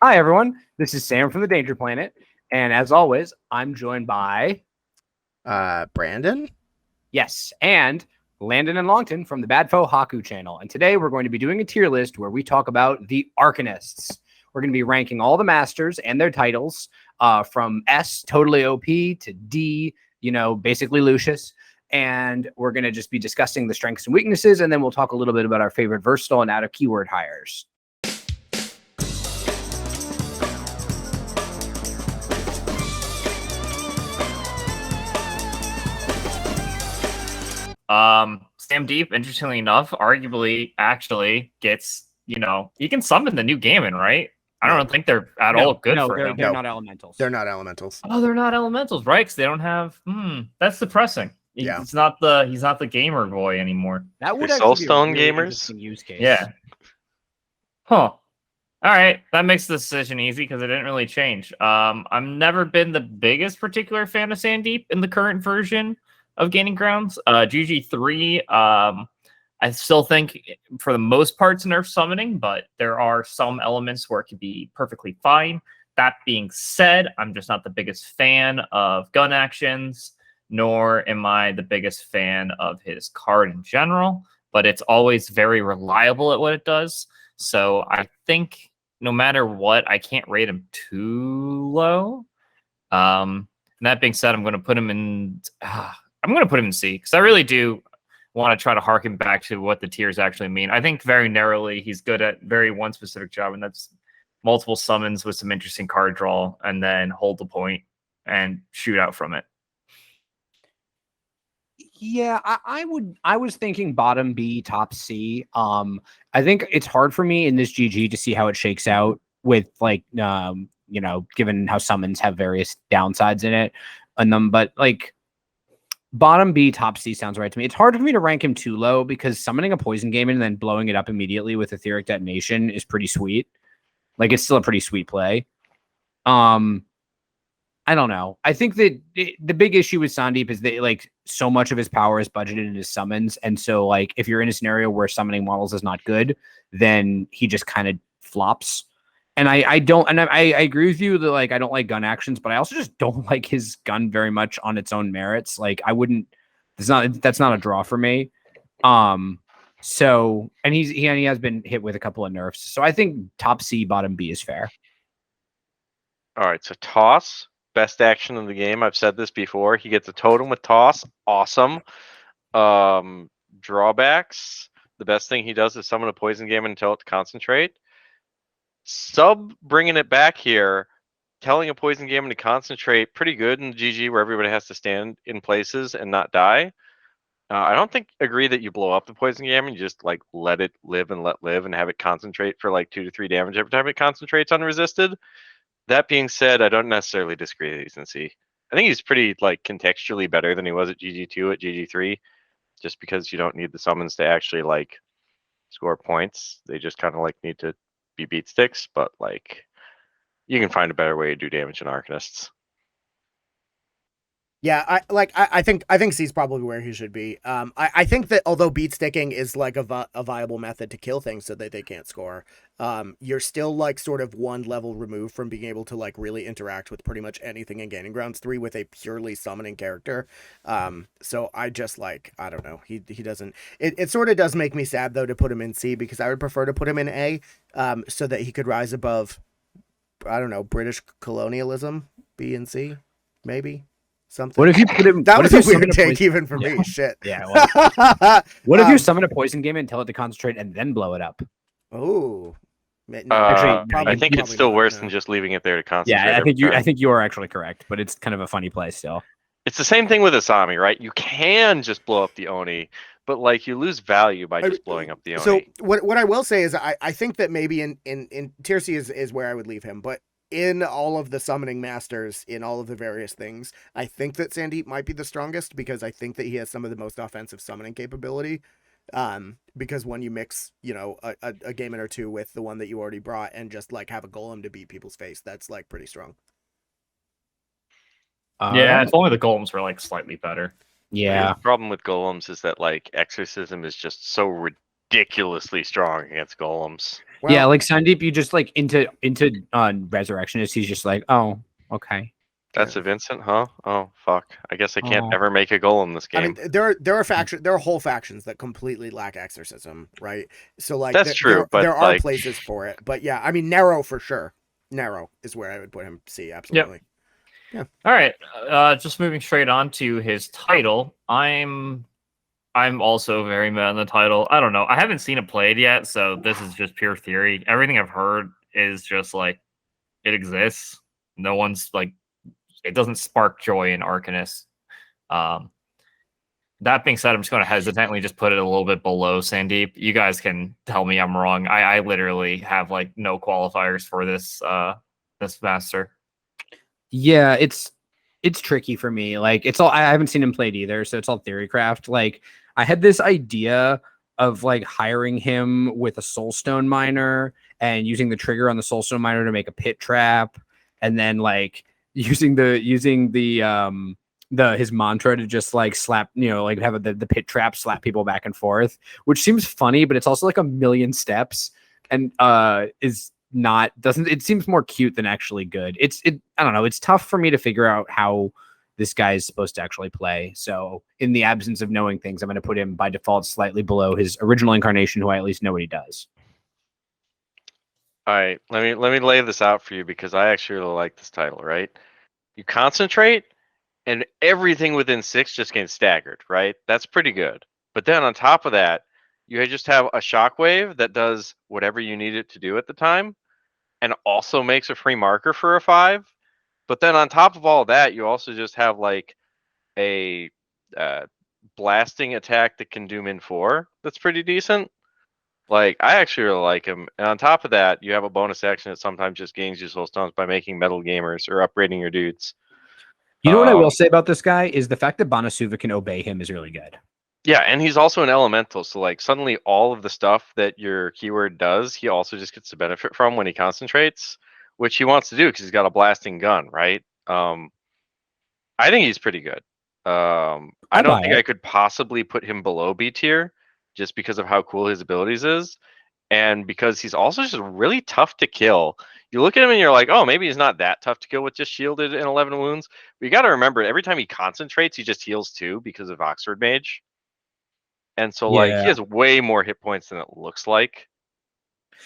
Hi, everyone. This is Sam from the Danger Planet. And as always, I'm joined by... Brandon? Yes, and Landon and Longtin from the Badfo Haku channel. And today we're going to be doing a tier list where we talk about the Arcanists. We're going to be ranking all the masters and their titles from S, totally OP, to D, basically Lucius. And we're going to just be discussing the strengths and weaknesses, and then we'll talk a little bit about our favorite versatile and out-of-keyword hires. Sandeep, interestingly enough, arguably actually gets, he can summon the new Gammon, right? I don't think they're at all good for him. They're not elementals. They're not elementals. Oh, they're not elementals, right? Because they don't have. That's depressing. Yeah. He's not the gamer boy anymore. That would actually Soulstone be a really gamers use case. Yeah. Huh. All right, that makes the decision easy because it didn't really change. I've never been the biggest particular fan of Sandeep in the current version of Gaining Grounds. GG3, I still think for the most part it's nerf summoning, but there are some elements where it could be perfectly fine. That being said, I'm just not the biggest fan of gun actions, nor am I the biggest fan of his card in general, but it's always very reliable at what it does. So I think no matter what, I can't rate him too low. And that being said, I'm going to put him in... I'm going to put him in C because I really do want to try to harken back to what the tiers actually mean. I think very narrowly, he's good at one specific job, and that's multiple summons with some interesting card draw, and then hold the point and shoot out from it. Yeah, I was thinking bottom B, top C. I think it's hard for me in this GG to see how it shakes out with given how summons have various downsides in it, but bottom B, top C sounds right to me. It's hard for me to rank him too low because summoning a poison game and then blowing it up immediately with etheric detonation is pretty sweet. It's still a pretty sweet play. I don't know. I think that the big issue with Sandeep is that so much of his power is budgeted in his summons, and so if you're in a scenario where summoning models is not good, then he just kind of flops. And I agree with you that I don't like gun actions, but I also just don't like his gun very much on its own merits. I wouldn't. That's not a draw for me. So he has been hit with a couple of nerfs. So I think top C, bottom B is fair. All right, so toss, best action in the game. I've said this before. He gets a totem with toss. Awesome. Drawbacks. The best thing he does is summon a poison game and tell it to concentrate. Sub bringing it back here, telling a poison game to concentrate, pretty good in the GG where everybody has to stand in places and not die. I don't agree that you blow up the poison game and you just let it live and let live and have it concentrate for 2 to 3 damage every time it concentrates unresisted. That being said, I don't necessarily disagree that he's in C. I think he's pretty contextually better than he was at GG2 at GG3, just because you don't need the summons to actually score points. They just kind of need to be beat sticks, but you can find a better way to do damage in Arcanists. Yeah, I think C is probably where he should be. I think that although beat sticking is a viable method to kill things so that they can't score, you're still sort of one level removed from being able to really interact with pretty much anything in Gaining Grounds 3 with a purely summoning character. So I just I don't know. He doesn't. It sort of does make me sad though to put him in C because I would prefer to put him in A, so that he could rise above, I don't know, British colonialism. B and C, maybe. Something. What if you put him? That was a weird take, even for me. Shit. Yeah. What if you summon a poison game and tell it to concentrate and then blow it up? Oh. I think it's still worse than just leaving it there to concentrate. Yeah, I think you are actually correct, but it's kind of a funny play still. It's the same thing with Asami, right? You can just blow up the Oni, but you lose value by just blowing up the Oni. So what I will say is I think that maybe in tier C is where I would leave him, but in all of the summoning masters, in all of the various things, I think that Sandeep might be the strongest because I think that he has some of the most offensive summoning capability. Because when you mix, a Gammon or two with the one that you already brought and just have a golem to beat people's face, that's pretty strong. Yeah, if only the golems were slightly better. Yeah. The problem with golems is that exorcism is just so ridiculously strong against golems. Yeah, like Sandeep, you just like into Resurrectionist. He's just like, oh, okay. That's a Vincent, huh? Oh fuck! I guess I can't Oh. ever make a goal in this I game. mean, there are whole factions that completely lack exorcism, right? So like, That's true, but there are like, places for it. But yeah, I mean, narrow for sure. Narrow is where I would put him. C, absolutely. All right. Just moving straight on to his title. I'm also very mad on the title. I don't know. I haven't seen it played yet, so this is just pure theory. Everything I've heard is just like it exists. No one's like it doesn't spark joy in Arcanists. That being said, I'm just going to hesitantly just put it a little bit below Sandeep. You guys can tell me I'm wrong. I literally have like no qualifiers for this this master. Yeah, it's tricky for me. Like I haven't seen him played either, so it's all theorycraft. Like I had this idea of like hiring him with a soulstone miner and using the trigger on the soulstone miner to make a pit trap, and then like using his mantra to just like slap, like have the pit trap slap people back and forth, which seems funny, but it's also like a million steps and it seems more cute than actually good. I don't know. It's tough for me to figure out how this guy is supposed to actually play. So in the absence of knowing things, I'm going to put him by default slightly below his original incarnation, who I at least know what he does. all right, let me lay this out for you because I actually really like this title. Right, you concentrate, and everything within 6 just gets staggered. Right, that's pretty good. But then on top of that, you just have a shockwave that does whatever you need it to do at the time, and also makes a free marker for a 5. But then on top of all that, you also just have like a blasting attack that can do min 4. That's pretty decent. Like, I actually really like him. And on top of that, you have a bonus action that sometimes just gains you soul stones by making metal gamers or upgrading your dudes. You know what I will say about this guy is the fact that Banasuva can obey him is really good. Yeah, and he's also an elemental, so like suddenly all of the stuff that your keyword does, he also just gets to benefit from when he concentrates, which he wants to do because he's got a blasting gun, right? I think he's pretty good. I don't think I could possibly put him below B tier just because of how cool his abilities is, and because he's also just really tough to kill. You look at him and you're like, oh, maybe he's not that tough to kill with just shielded and 11 wounds. But you got to remember, every time he concentrates, he just heals 2 because of Oxford Mage. And so, like, he has way more hit points than it looks like.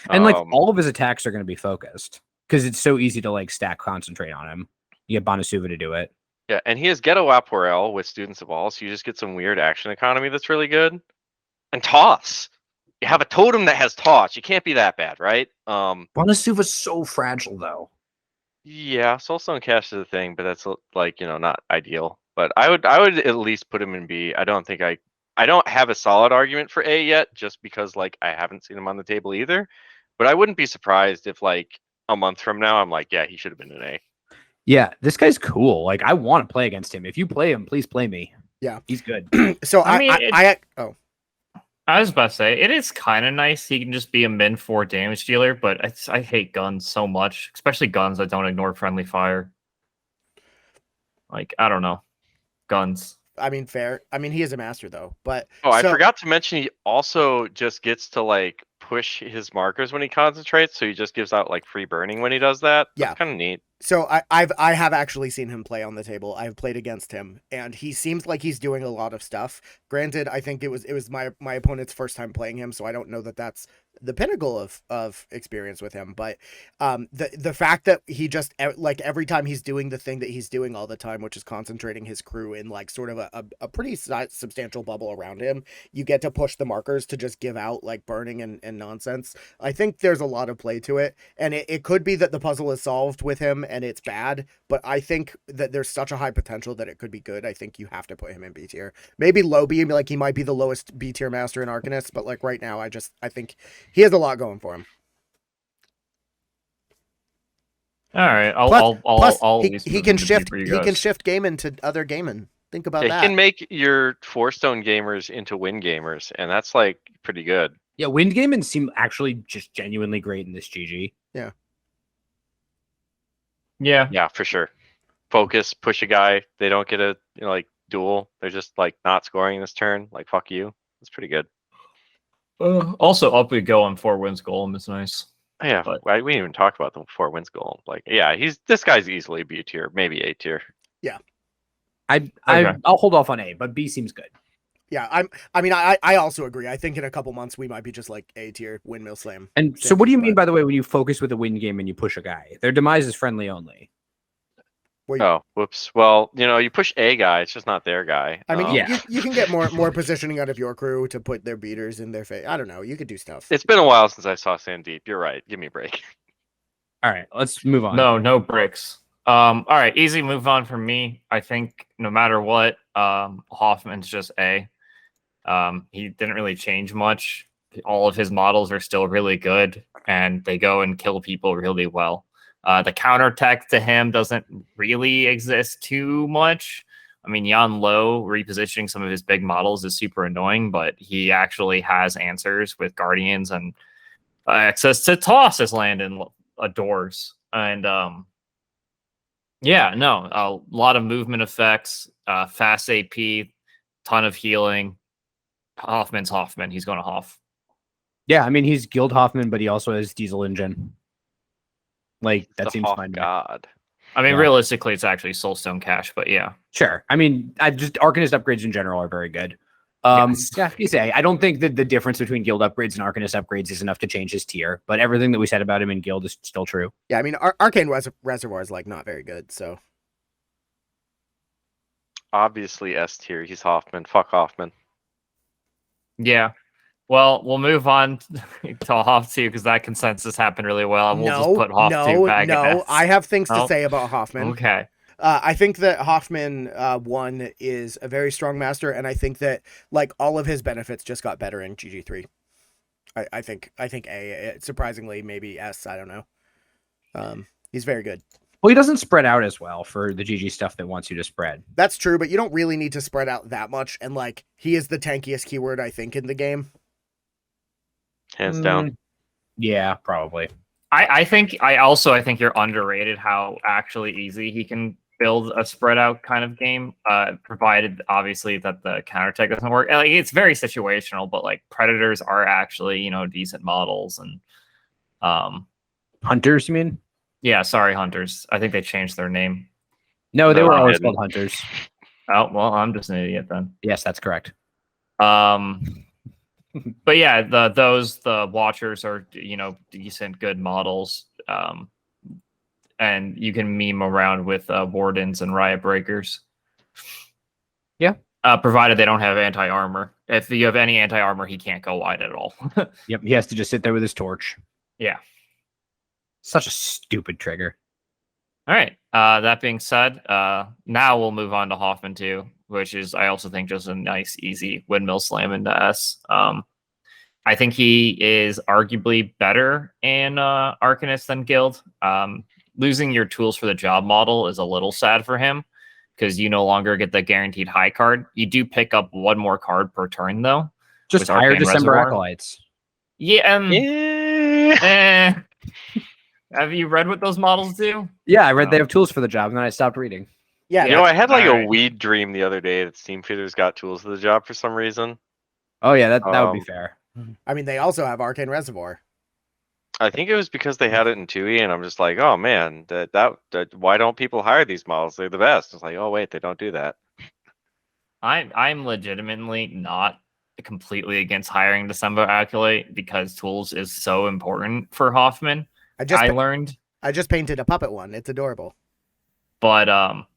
And, like, all of his attacks are going to be focused because it's so easy to, like, stack concentrate on him. You get Banasuva to do it. Yeah, and he has Ghetto Aporel with Students of All, so you just get some weird action economy that's really good. And Toss. You have a totem that has Toss. You can't be that bad, right? Banasuva's so fragile, though. Yeah, Soulstone Cache is a thing, but that's, like, not ideal. But I would at least put him in B. I don't have a solid argument for A yet, just because like I haven't seen him on the table either. But I wouldn't be surprised if like a month from now I'm like, yeah, he should have been an A. Yeah, this guy's cool. Like, I want to play against him. If you play him, please play me. Yeah, he's good. So I was about to say it is kind of nice. He can just be a min 4 damage dealer, but I hate guns so much, especially guns that don't ignore friendly fire. Like, I don't know, guns. I mean, fair. I mean, he is a master though, but I forgot to mention he also just gets to like push his markers when he concentrates, so he just gives out like free burning when he does that. That's kind of neat. So I have actually seen him play on the table. I've played against him, and he seems like he's doing a lot of stuff. Granted, I think it was my opponent's first time playing him, so I don't know that that's the pinnacle of experience with him. But the fact that he just like every time he's doing the thing that he's doing all the time, which is concentrating his crew in like sort of a pretty substantial bubble around him, you get to push the markers to just give out like burning and nonsense. I think there's a lot of play to it, and it could be that the puzzle is solved with him and it's bad, but I think that there's such a high potential that it could be good. I think you have to put him in B tier. Maybe low B, like he might be the lowest B tier master in Arcanists, but like right now, I think he has a lot going for him. All right, he can shift gaming to other gaming. Think about that. He can make your 4-stone gamers into win gamers, and that's like pretty good. Yeah, wind gaming seem actually just genuinely great in this GG. Yeah, for sure. Focus, push a guy. They don't get a like duel. They're just like not scoring this turn. Like fuck you. It's pretty good. Also, up we go on 4 wins golem is nice. Yeah, But- we didn't even talk about the 4 wins goal. Like, yeah, this guy's easily B tier, maybe A tier. I'll hold off on A, but B seems good. Yeah, I also agree. I think in a couple months we might be just like A tier windmill slam. And so, what do you mean, by the way, when you focus with a win game and you push a guy? Their demise is friendly only. Oh, whoops. Well, you push a guy, it's just not their guy. I mean, Yeah. you can get more positioning out of your crew to put their beaters in their face. I don't know. You could do stuff. It's been a while since I saw Sandeep. You're right. Give me a break. All right, let's move on. No bricks. All right, easy move on from me. I think no matter what, Hoffman's just A. He didn't really change much. All of his models are still really good, and they go and kill people really well. The counterattack to him doesn't really exist too much. I mean, Yan Lo repositioning some of his big models is super annoying, but he actually has answers with Guardians and access to toss, as Landon adores. And yeah, no, a lot of movement effects, fast AP, ton of healing. Hoffman's Hoffman. He's going to Hoff. Yeah, I mean, he's Guild Hoffman, but he also has Diesel Engine. Like, that The seems Hawk fine. to me. God. I mean, Yeah. realistically, it's actually Soulstone Cash, but yeah. Sure. I mean, Arcanist upgrades in general are very good. Yes. Yeah, you say. I don't think that the difference between Guild upgrades and Arcanist upgrades is enough to change his tier, but everything that we said about him in Guild is still true. Yeah, I mean, Arcane Reservoir is like not very good. So Obviously S tier. He's Hoffman. Fuck Hoffman. Yeah. Well, we'll move on to Hoff 2 because that consensus happened really well. And we'll just put Hoff 2 back in S. I have things to Oh. say about Hoffman. Okay. I think that Hoffman 1 is a very strong master, and I think that like all of his benefits just got better in GG3. I think A, surprisingly maybe S. I don't know. He's very good. Well, he doesn't spread out as well for the GG stuff that wants you to spread. That's true, but you don't really need to spread out that much. And like he is the tankiest keyword I think in the game. Hands down. Yeah, probably. I think you're underrated how actually easy he can build a spread out kind of game, provided obviously that the counterattack doesn't work. And, like, it's very situational, but like Predators are actually, decent models. And Hunters, you mean? yeah, sorry, Hunters. I think they changed their name. No, they No, were they always didn't. called Hunters. Oh, well, I'm just an idiot then. Yes, that's correct. But yeah, the Watchers are, decent, good models. And you can meme around with Wardens and Riot Breakers. Yeah. Provided they don't have anti-armor. If you have any anti-armor, he can't go wide at all. Yep, he has to just sit there with his torch. Yeah. Such a stupid trigger. All right. That being said, now we'll move on to Hoffman 2, which is, I also think, just a nice, easy windmill slam into S. I think he is arguably better in Arcanist than Guild. Losing your tools for the job model is a little sad for him because you no longer get the guaranteed high card. You do pick up one more card per turn, though. Just with hire Arcane December Reservoir. Acolytes. Yeah. Yeah. Have you read what those models do? Yeah, I read they Oh. have tools for the job, and then I stopped reading. Yeah, Yeah. I had like Alright. a weed dream the other day that Steam Feeders got tools for the job for some reason. Oh, yeah, that would be fair. I mean they also have Arcane Reservoir. I think it was because they had it in 2E, and I'm just like, oh man, that why don't people hire these models? They're the best. It's like, oh wait, they don't do that. I'm legitimately not completely against hiring December Acolyte because tools is so important for Hoffman. I learned, I just painted a puppet one. It's adorable. but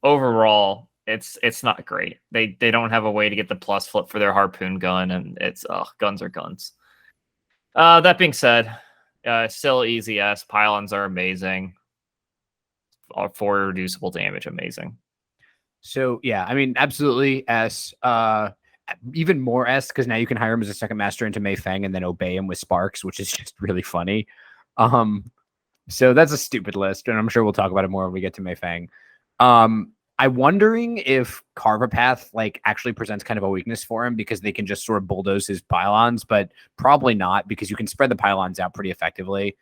overall, it's not great. They don't have a way to get the plus flip for their harpoon gun, and it's guns are guns. That being said, still easy S. Pylons are amazing. For reducible damage, amazing. So, yeah, I mean, absolutely S. Even more S, because now you can hire him as a second master into Mei Feng and then obey him with Sparks, which is just really funny. So that's a stupid list, and I'm sure we'll talk about it more when we get to Mei Feng. I'm wondering if Carve Path like actually presents kind of a weakness for him because they can just sort of bulldoze his pylons, but probably not because you can spread the pylons out pretty effectively,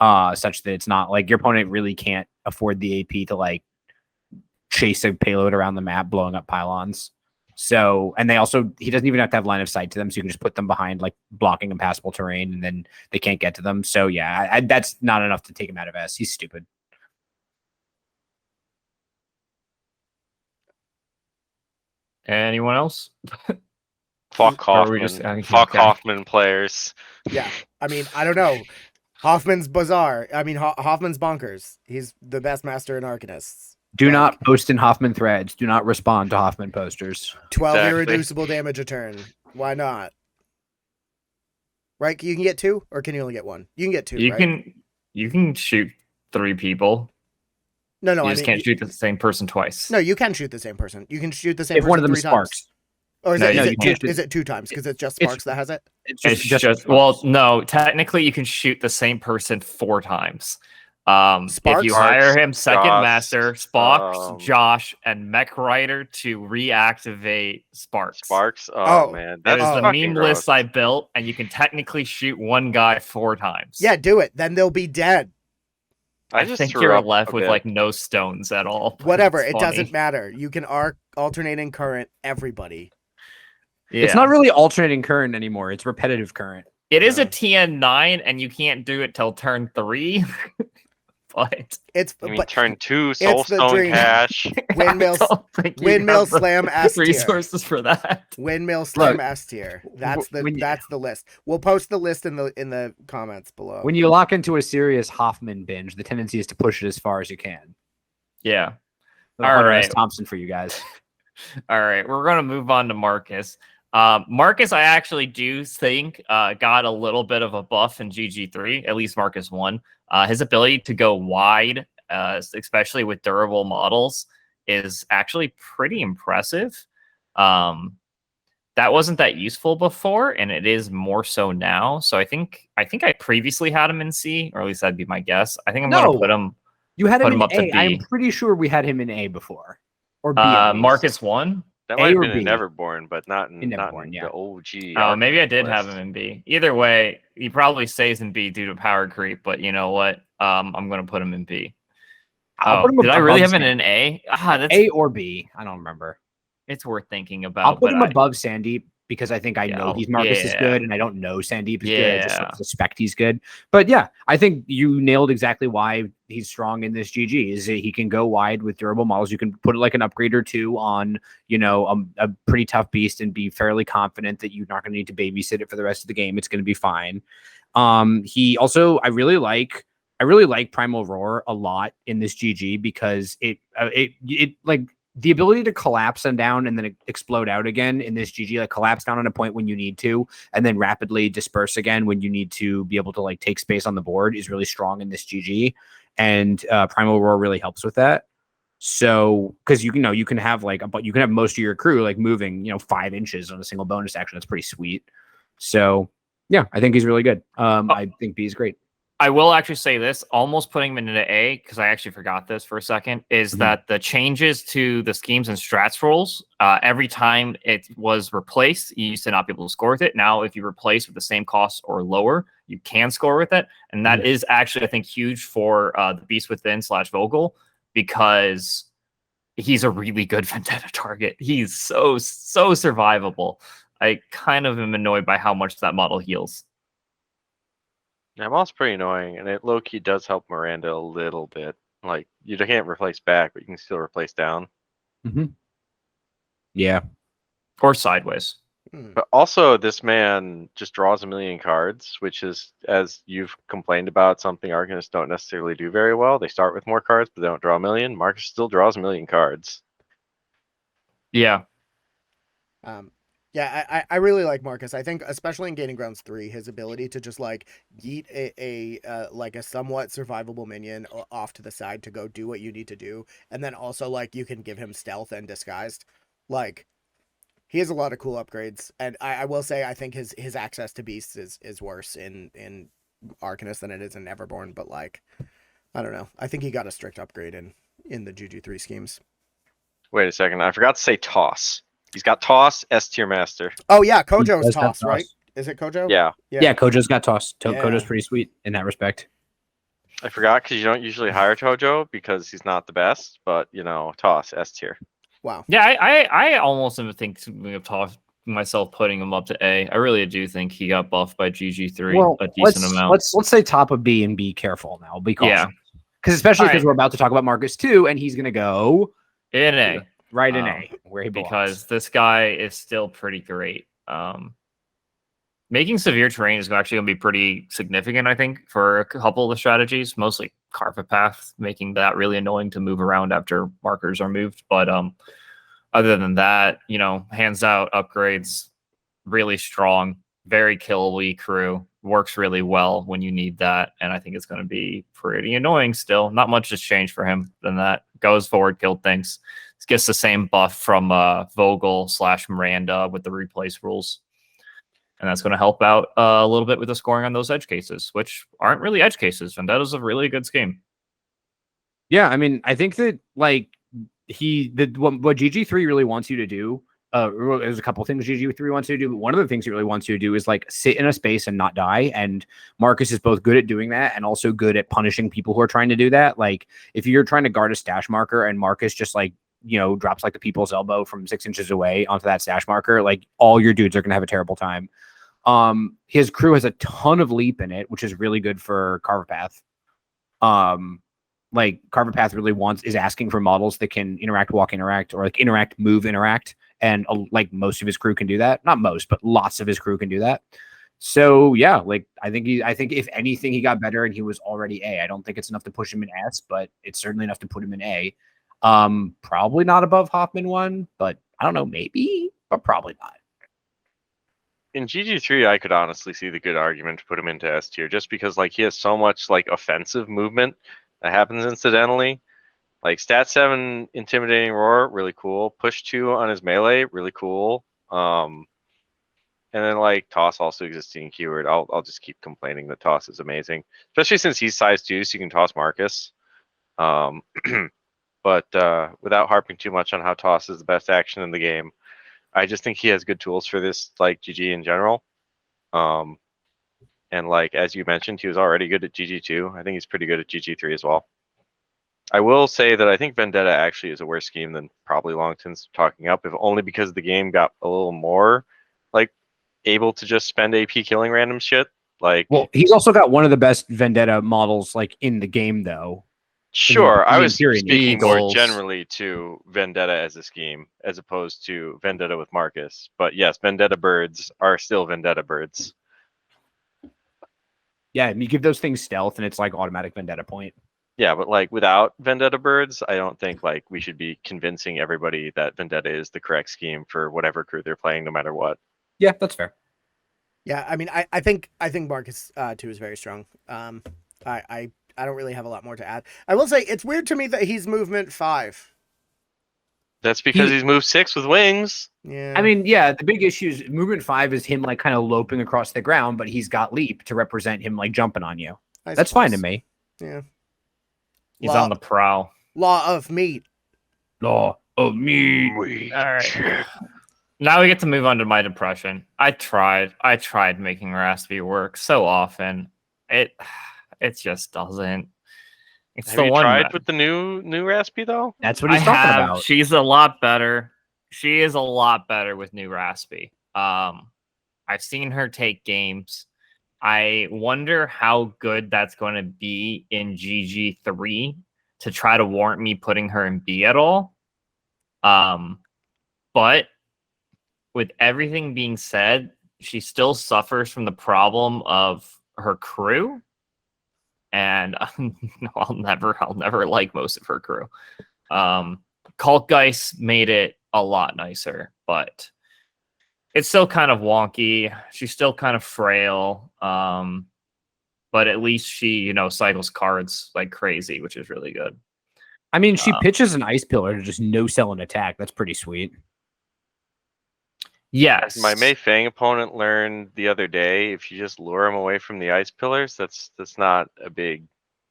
such that it's not like your opponent really can't afford the AP to like chase a payload around the map blowing up pylons. So, and he doesn't even have to have line of sight to them, so you can just put them behind like blocking impassable terrain, and then they can't get to them. So yeah, that's not enough to take him out of S. He's stupid. Anyone else? Fuck Or are we Hoffman. just- Fuck okay. Hoffman players. Yeah, I mean, I don't know. Hoffman's bizarre. I mean, Hoffman's bonkers. He's the best master in Arcanists. Do not post in Hoffman threads. Do not respond to Hoffman posters. 12 Exactly. irreducible damage a turn. Why not? Right? You can get 2, or can you only get 1? You can get 2. You right? can shoot 3 people. No, You I just mean, can't shoot the same person twice. No, you can shoot the same person. You can shoot the same If person one of them 3 is Sparks, times. Or is, No, it, you is, it can't. two, is it 2 times? Because it's just It's- Sparks that has it? it's It's just just well, no. Technically, you can shoot the same person 4 times. If Sparks? you hire him second Josh, master, Sparks, um, Josh, and Mech Rider to reactivate Sparks. Sparks. Oh, Oh, man, That that's is the fucking meme gross. list I built, and you can technically shoot one guy 4 times. Yeah, do it. Then they'll be dead. I I just think threw you're up left a with bit. like no stones at all. but Whatever. it's It funny. doesn't matter. You can alternating current everybody. It's Yeah. not really alternating current anymore. It's repetitive current. It is a Yeah. TN9, and you can't do it till turn 3. But It's I mean, but turn 2 the Soulstone dream. Cash. Windmill, I don't think you windmill have the slam S tier. resources for that. Windmill slam Look, S tier. That's the when you- that's the list. We'll post the list in the comments below. When you lock into a serious Hoffman binge, the tendency is to push it as far as you can. Yeah. So All Hunter S. right. Thompson for you guys. All right. We're gonna move on to Marcus. Marcus, I actually do think got a little bit of a buff in GG3, at least Marcus 1. His ability to go wide, especially with durable models, is actually pretty impressive. That wasn't that useful before, and it is more so now. So I think I previously had him in C, or at least that'd be my guess. I think I'm No. gonna put him You had Put him him in up to A. I'm B. pretty sure we had him in A before. Or B. at least. Marcus 1. That A might have or been in B? Neverborn, but not in, In not Neverborn, in yeah. the OG. Oh, maybe I Arcanists did have list. him in B. Either way, he probably stays in B due to power creep, but you know what? I'm gonna put him in B. I'll put him Did I really above have him in Sandeep. A? That's A or B. I don't remember. it's worth thinking about. I'll put but him I- above Sandeep because I think I Yeah, know he's Marcus is yeah. good, and I don't know Sandeep is good. I just Yeah. suspect he's good. But yeah, I think you nailed exactly why he's strong in this GG. Is that he can go wide with durable models. You can put like an upgrade or 2 on, a pretty tough beast and be fairly confident that you're not going to need to babysit it for the rest of the game. It's going to be fine. He also, I really like Primal Roar a lot in this GG because it like the ability to collapse and down and then explode out again in this GG, like collapse down on a point when you need to, and then rapidly disperse again when you need to be able to like take space on the board is really strong in this GG. And Primal Roar really helps with that. So, because you can have you can have most of your crew like moving 5 inches on a single bonus action. That's pretty sweet. So yeah, I think he's really good. I think B is great. I will actually say this, almost putting him into A, because I actually forgot this for a second, is Mhm. that the changes to the schemes and strats rules, every time it was replaced, you used to not be able to score with it. Now, if you replace with the same cost or lower, you can score with it. And that is actually, I think, huge for the Beast Within / Vogel, because he's a really good Vendetta target. He's so survivable. I kind of am annoyed by how much that model heals. Yeah, Maul's pretty annoying, and it low-key does help Miranda a little bit. Like, you can't replace back, but you can still replace down. Yeah. Or sideways. But also, this man just draws a million cards, which is, as you've complained about, something Arcanists don't necessarily do very well. They start with more cards, but they don't draw a million. Marcus still draws a million cards. Yeah. Yeah, I really like Marcus. I think, especially in Gaining Grounds 3, his ability to just like yeet a somewhat survivable minion off to the side to go do what you need to do, and then also like you can give him stealth and disguised. Like, he has a lot of cool upgrades, and I will say I think his access to beasts is worse in Arcanist than it is in Neverborn. But like, I don't know. I think he got a strict upgrade in the GG3 schemes. Wait a second, I forgot to say Toss. He's got Toss, S tier master. Oh yeah, He Kojo's does have toss, right? Is it Kojo? Yeah, Yeah, Kojo's got toss. Yeah. Kojo's pretty sweet in that respect. I forgot because you don't usually hire Tojo because he's not the best, but Toss, S tier. Wow. Yeah, I almost am thinking of myself putting him up to A. I really do think he got buffed by GG3 Well, a decent amount. let's say top of B and be careful now. Be cautious. Yeah. Because especially All because right. we're about to talk about Marcus too, and he's gonna go In A. right in A, where he belongs. Because this guy is still pretty great. Making severe terrain is actually going to be pretty significant, I think, for a couple of the strategies, mostly carpet path, making that really annoying to move around after markers are moved. But other than that, you know, hands out upgrades, really strong, very killable crew, works really well when you need that. And I think it's going to be pretty annoying still. Not much has changed for him than that. Goes forward, killed things. Gets the same buff from Vogel / Miranda with the replace rules. And that's going to help out a little bit with the scoring on those edge cases, which aren't really edge cases. Vendetta's a really good scheme. Yeah, I mean, I think that like what GG3 really wants you to do. There's a couple things GG3 wants you to do, but one of the things he really wants you to do is like sit in a space and not die. And Marcus is both good at doing that and also good at punishing people who are trying to do that. Like if you're trying to guard a stash marker and Marcus just like, you know, drops like the people's elbow from 6 inches away onto that stash marker, like all your dudes are gonna have a terrible time. His crew has a ton of leap in it, which is really good for Carver Path. Like Carver Path really is asking for models that can interact, walk, interact, or like interact, move, interact, and like most of his crew can do that. Not most, but lots of his crew can do that. So yeah, like I think if anything he got better and he was already A. I don't think it's enough to push him in S, but it's certainly enough to put him in A. Probably not above Hoffman 1, but I don't know, maybe, but probably not. In GG3, I could honestly see the good argument to put him into S tier, just because like he has so much like offensive movement that happens incidentally. Like stat 7 intimidating roar, really cool. Push 2 on his melee, really cool. And then like toss also existing keyword. I'll just keep complaining that toss is amazing, especially since he's size 2, so you can toss Marcus. But without harping too much on how toss is the best action in the game, I just think he has good tools for this, like GG in general. And like as you mentioned, he was already good at GG2. I think he's pretty good at GG3 as well. I will say that I think Vendetta actually is a worse scheme than probably Longtin's talking up, if only because the game got a little more like able to just spend AP killing random shit. Like, well, he's also got one of the best Vendetta models like in the game, though. Sure, I was Imperium speaking more Eagles. generally to Vendetta as a scheme, as opposed to Vendetta with Marcus. But yes, Vendetta birds are still Vendetta birds. Yeah, you give those things stealth, and it's like automatic Vendetta point. Yeah, but like without Vendetta birds, I don't think like we should be convincing everybody that Vendetta is the correct scheme for whatever crew they're playing, no matter what. Yeah, that's fair. Yeah, I mean, I think Marcus 2 is very strong. I don't really have a lot more to add. I will say it's weird to me that he's movement 5. That's because he's moved 6 with wings. Yeah. I mean, yeah, the big issue is movement 5 is him like kind of loping across the ground, but he's got leap to represent him like jumping on you. That's fine to me. Yeah. He's on the prowl. Law of meat. Law of meat. All right. Now we get to move on to my depression. I tried making Raspy work so often. It just doesn't. It's Have the you one tried with the new Raspy though? That's what he's talking about. She's a lot better. She is a lot better with new Raspy. I've seen her take games. I wonder how good that's going to be in GG3 to try to warrant me putting her in B at all. But with everything being said, she still suffers from the problem of her crew. And I'll never like most of her crew. Kultgeist made it a lot nicer, but it's still kind of wonky. She's still kind of frail. But at least she, cycles cards like crazy, which is really good. I mean, she pitches an ice pillar to just no sell an attack. That's pretty sweet. Yes. My Mei Feng opponent learned the other day, if you just lure him away from the ice pillars, that's not a big...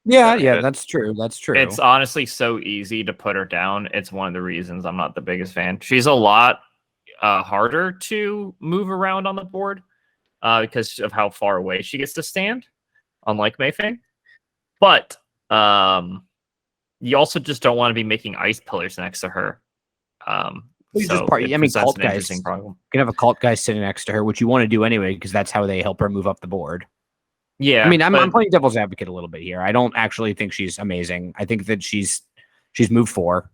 Yeah, that's true. That's true. It's honestly so easy to put her down. It's one of the reasons I'm not the biggest fan. She's a lot harder to move around on the board because of how far away she gets to stand, unlike Mei Feng. But you also just don't want to be making ice pillars next to her. She's just So part- it I mean, presents cult an guys interesting problem. You can have a cult guy sitting next to her, which you want to do anyway, because that's how they help her move up the board. Yeah, I mean, I'm but playing devil's advocate a little bit here. I don't actually think she's amazing. I think that she's moved 4.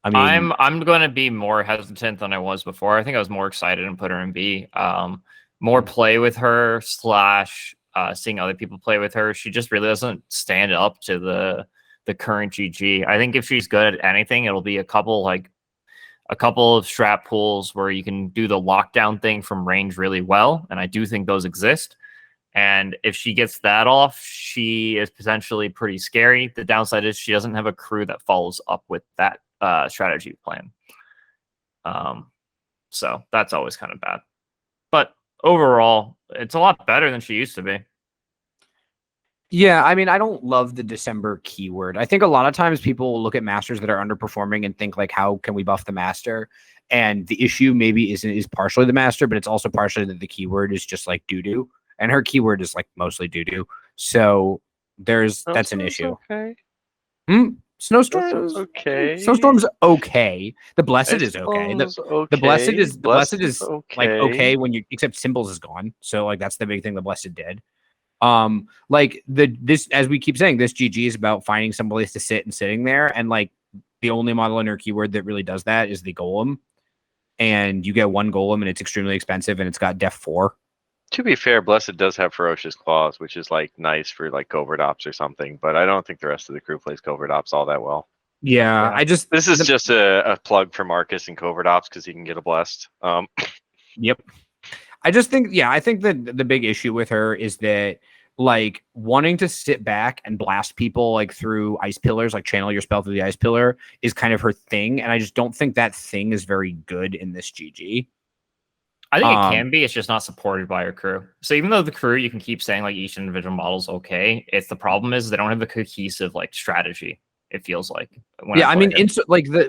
I mean, I'm going to be more hesitant than I was before. I think I was more excited and put her in B. More play with her / seeing other people play with her. She just really doesn't stand up to the current GG. I think if she's good at anything, it'll be a couple of strap pools where you can do the lockdown thing from range really well, and I do think those exist. And if she gets that off, she is potentially pretty scary. The downside is she doesn't have a crew that follows up with that strategy plan. So that's always kind of bad. But overall, it's a lot better than she used to be. yeah, I mean, I don't love the December keyword. I think a lot of times people look at masters that are underperforming and think like, how can we buff the master? And the issue maybe is partially the master, but it's also partially that the keyword is just like doo-doo. And her keyword is like mostly doo-doo. So that's an issue. Okay. Snowstorms Okay. Snowstorm's okay. The blessed I is okay. suppose The blessed okay. is like okay. okay when you except symbols is gone. So like that's the big thing the blessed did. Like this as we keep saying, this GG is about finding some place to sit and sitting there. And like the only model in her keyword that really does that is the golem. And you get 1 golem and it's extremely expensive and it's got def 4. To be fair, Blessed does have Ferocious Claws, which is like nice for like covert ops or something, but I don't think the rest of the crew plays covert ops all that well. Yeah. This is just a plug for Marcus and covert ops because he can get a blessed. Yep. I just think, I think that the big issue with her is that like wanting to sit back and blast people like through ice pillars, like channel your spell through the ice pillar is kind of her thing. And I just don't think that thing is very good in this GG. I think it can be. It's just not supported by your crew. So even though the crew, you can keep saying like each individual model is okay. It's the problem is they don't have a cohesive like strategy. It feels like. Yeah, I mean,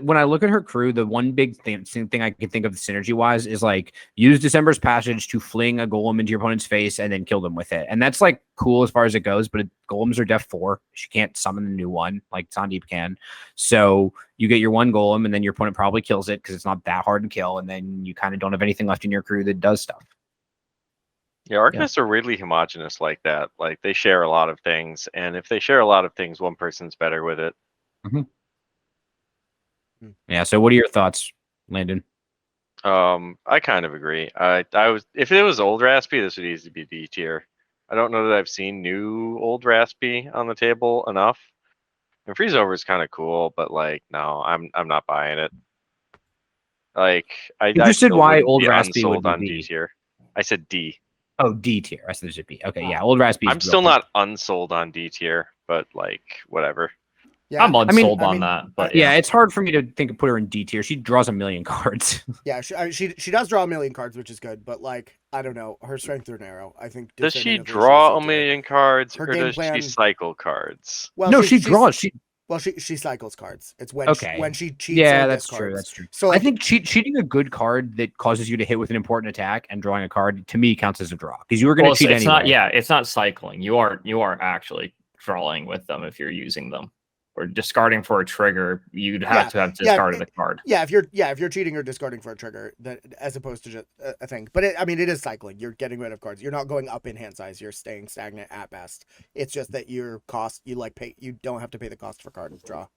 when I look at her crew, the one big thing I can think of synergy wise is like use December's Passage to fling a golem into your opponent's face and then kill them with it, and that's like cool as far as it goes. But golems are def 4; she can't summon a new one like Sandeep can. So you get your 1 golem, and then your opponent probably kills it because it's not that hard to kill, and then you kind of don't have anything left in your crew that does stuff. Yeah, Arcanists are really homogenous like that. Like they share a lot of things, and if they share a lot of things, one person's better with it. Yeah. So, what are your thoughts, Landon? I kind of agree. If it was old Raspy, this would easily be D tier. I don't know that I've seen new old Raspy on the table enough. And Freeze Over is kind of cool, but like, no, I'm not buying it. Like, I just said why old be Raspy would unsold be on D. D tier. I said D. Oh, D tier. I said there should be. Okay, yeah, old Raspy. I'm still not unsold on D tier, but like, whatever. Yeah, I'm unsold on that, but yeah, it's hard for me to put her in D tier. She draws 1 million cards. Yeah, she does draw 1 million cards, which is good, but like I don't know, her strengths are narrow. I think. Does she definitively draw she's 1 million cards, Her or game does plan- she cycle cards? Well, no, she draws. She cycles cards. It's when Okay. she cheats. Yeah, or that's discards. true. That's true. So I like, think cheating a good card that causes you to hit with an important attack and drawing a card to me counts as a draw because you were going to cheat it's anyway. not. Yeah, it's not cycling. You are actually drawing with them if you're using them. Or discarding for a trigger, you'd have to have discarded a card. Yeah, if you're cheating or discarding for a trigger, that as opposed to just a thing. But it is cycling. You're getting rid of cards. You're not going up in hand size. You're staying stagnant at best. It's just that your cost you don't have to pay the cost for card draw,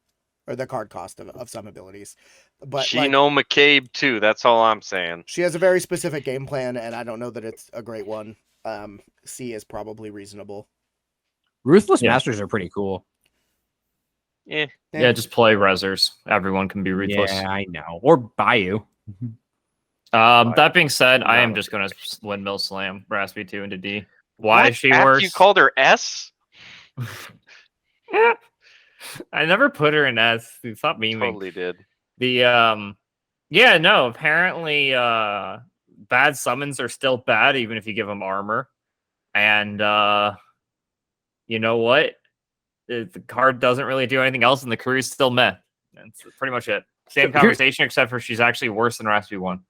or the card cost of some abilities. But She know McCabe too. That's all I'm saying. She has a very specific game plan, and I don't know that it's a great one. C is probably reasonable. Ruthless Masters are pretty cool. Yeah, just play Rezzers. Everyone can be ruthless. Yeah, I know. Or Bayou. That being said, I am just going to windmill slam Raspy 2 into D. Why is she worse? You called her S? I never put her in S. Stop memeing. Totally did. Apparently bad summons are still bad even if you give them armor. And you know what? The card doesn't really do anything else, and the crew is still meh. That's pretty much it. Same conversation, except for she's actually worse than Raspy 1.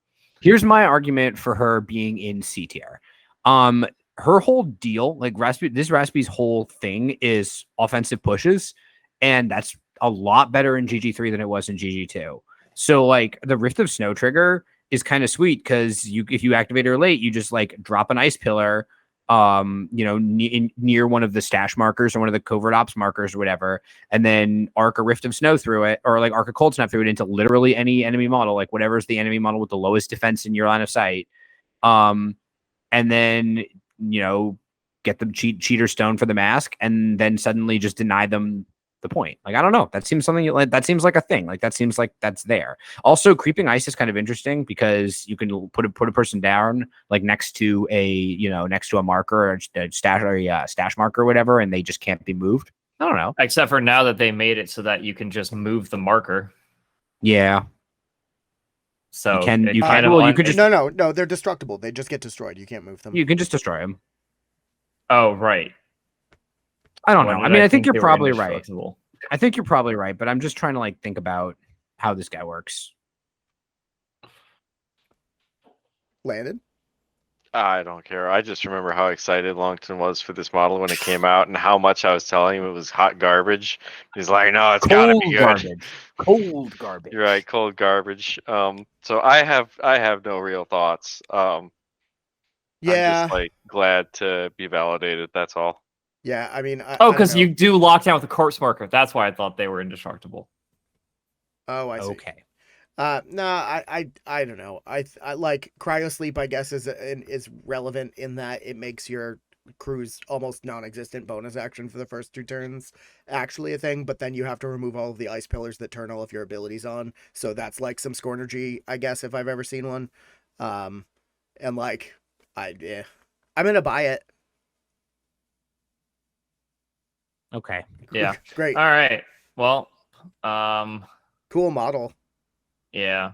Here's my argument for her being in C tier. Her whole deal, like Raspy's whole thing is offensive pushes, and that's a lot better in GG3 than it was in GG2. So like the Rift of Snow trigger is kind of sweet because if you activate her late, you just like drop an ice pillar, near one of the stash markers or one of the covert ops markers or whatever, and then arc a Rift of Snow through it, or like arc a Cold Snap through it into literally any enemy model, like whatever's the enemy model with the lowest defense in your line of sight. And then get the cheater stone for the mask, and then suddenly just deny them the point. Like, I don't know. That seems that seems like a thing. Like, that seems like that's there. Also, creeping ice is kind of interesting because you can put a person down like next to a marker or a stash marker or whatever, and they just can't be moved. I don't know. Except for now that they made it so that you can just move the marker. Yeah. So you can just no, they're destructible. They just get destroyed. You can't move them. You can just destroy them. Oh, right. I don't know. I mean, I think you're probably right. I think you're probably right, but I'm just trying to like think about how this guy works. Landon? I don't care. I just remember how excited Longtin was for this model when it came out and how much I was telling him it was hot garbage. He's like, no, it's gotta be good. Garbage. Cold garbage. You're right, cold garbage. So I have no real thoughts. I'm just like glad to be validated, that's all. Yeah, I mean, because you do lock down with a corpse marker. That's why I thought they were indestructible. Oh, I see. Okay. No, I don't know. I like cryosleep, I guess, is relevant in that it makes your crew's almost non-existent bonus action for the first 2 turns actually a thing, but then you have to remove all of the ice pillars that turn all of your abilities on. So that's like some scornergy, I guess, if I've ever seen one. And like I'm gonna buy it. Okay. Yeah. Great. All right. Well, cool model. Yeah.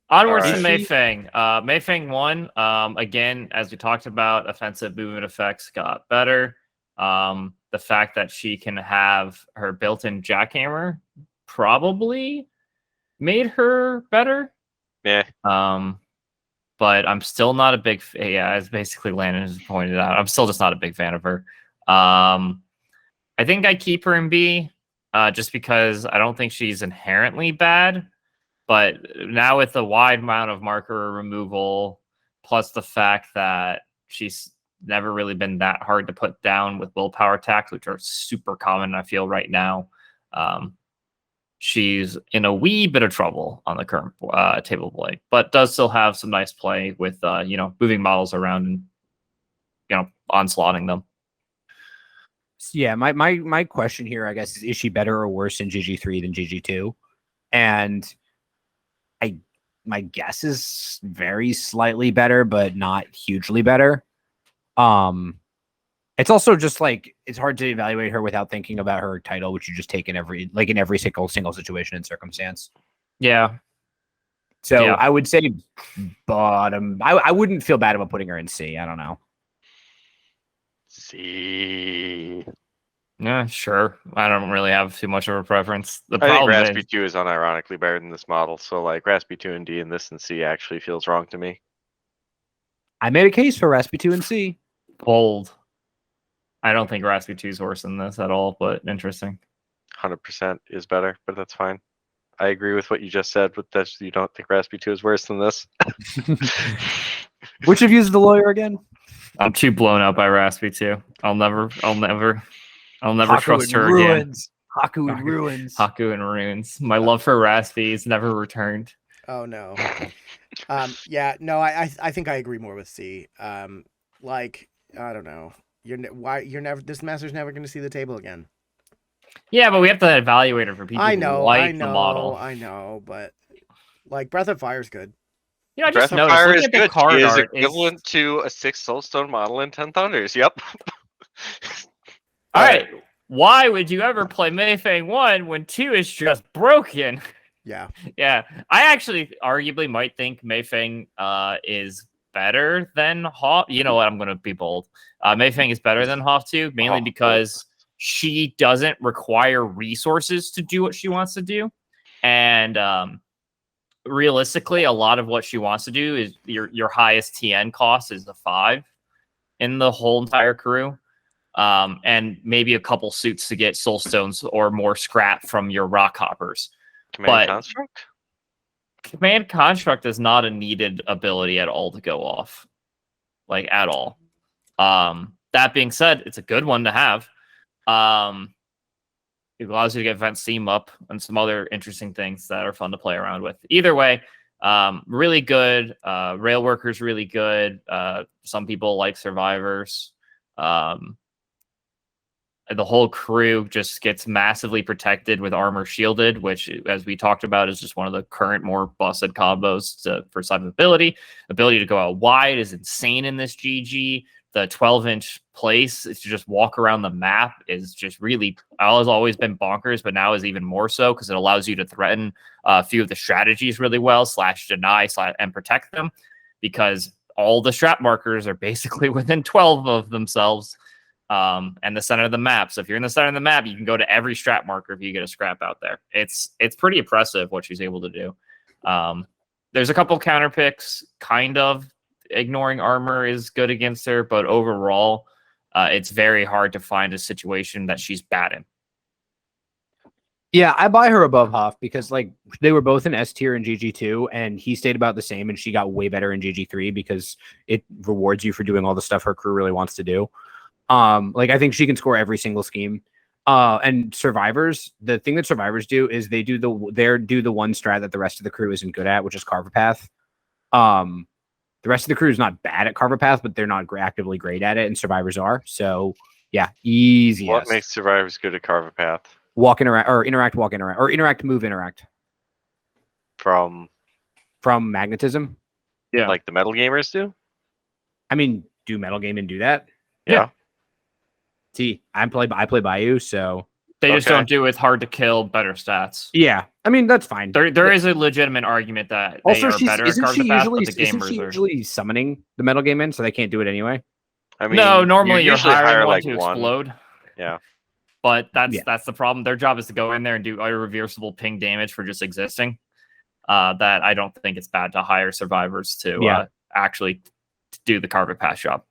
Onwards All to right. Mei Feng. Mei Feng 1. Again, as we talked about, offensive movement effects got better. The fact that she can have her built-in jackhammer probably made her better. Yeah. But I'm still not a big as basically Landon has pointed out, I'm still just not a big fan of her. I think I keep her in B, just because I don't think she's inherently bad. But now with the wide amount of marker removal, plus the fact that she's never really been that hard to put down with willpower attacks, which are super common, I feel, right now, she's in a wee bit of trouble on the current table play, but does still have some nice play with moving models around and onslaughting them. Yeah, my question here, I guess, is she better or worse in GG3 than GG2? And my guess is very slightly better, but not hugely better. It's also just like it's hard to evaluate her without thinking about her title, which you just take in every single situation and circumstance. Yeah. So yeah. I would say bottom. I wouldn't feel bad about putting her in C. I don't know. C. Yeah, sure. I don't really have too much of a preference. I think Rasputina is unironically better than this model. So like Rasputina in D and this in C actually feels wrong to me. I made a case for Rasputina in C. Bold. I don't think Rasputina is worse than this at all, but interesting. 100% is better, but that's fine. I agree with what you just said, but that you don't think Rasputina is worse than this. Which of you is the lawyer again? I'm too blown up by Rasputina. I'll never Haku trust her ruins. again. Haku in ruins. Haku in ruins. My love for Raspi is never returned. Oh no. Yeah, no, I think I agree more with C. Like, I don't know. This master's never going to see the table again. Yeah, but we have to evaluate it for people I know, who like the model. I know, but like Breath of Fire's good. I Breath just of noticed, Fire look is at the good. card It is art. equivalent to a 6 Soulstone model in 10 Thunders. Yep. All right. Why would you ever play Mei Feng 1 when 2 is just broken? Yeah. Yeah. I actually arguably might think Mei Feng is better than Hoff. You know what? I'm going to be bold. Mei Feng is better than Hoff 2, mainly because she doesn't require resources to do what she wants to do. And realistically, a lot of what she wants to do is your highest TN cost is the 5 in the whole entire crew. And maybe a couple suits to get soul stones or more scrap from your rock hoppers. Command Construct? Command Construct is not a needed ability at all to go off. Like, at all. That being said, it's a good one to have. It allows you to get Vent Seam up and some other interesting things that are fun to play around with. Either way, really good. Rail Worker's really good. Some people like Survivors. The whole crew just gets massively protected with Armor Shielded, which, as we talked about, is just one of the current more busted combos for survivability. Ability to go out wide is insane in this GG. The 12-inch place to just walk around the map is just really, has always been bonkers, but now is even more so because it allows you to threaten a few of the strategies really well, /deny, and protect them, because all the strat markers are basically within 12 of themselves. And the center of the map. So if you're in the center of the map, you can go to every strat marker if you get a scrap out there. It's pretty impressive what she's able to do. There's a couple counter picks, kind of ignoring armor is good against her, but overall, it's very hard to find a situation that she's bad in. Yeah, I buy her above Hoff because like they were both in S tier in GG2, and he stayed about the same, and she got way better in GG3 because it rewards you for doing all the stuff her crew really wants to do. Like I think she can score every single scheme. And Survivors, the thing that Survivors do is they do the one strat that the rest of the crew isn't good at, which is Carver Path. The rest of the crew is not bad at Carver Path, but they're not actively great at it, and Survivors are. So yeah, easy. What makes Survivors good at Carver Path? Walk, interact, or interact, walk, interact, or interact, move, interact. From magnetism. Yeah, like the Metal Gamers do. I mean, do Metal Game and do that? Yeah. See, I play Bayou, so they just don't do it hard to kill, better stats. Yeah, I mean that's fine. There is a legitimate argument that also they are better at Carver Path, but the gamers are usually summoning the Metal Game in, so they can't do it anyway. I mean, no, normally you're usually hiring one like to explode. Yeah, but that's the problem. Their job is to go in there and do irreversible ping damage for just existing. That I don't think it's bad to hire Survivors to actually do the Carver Path job.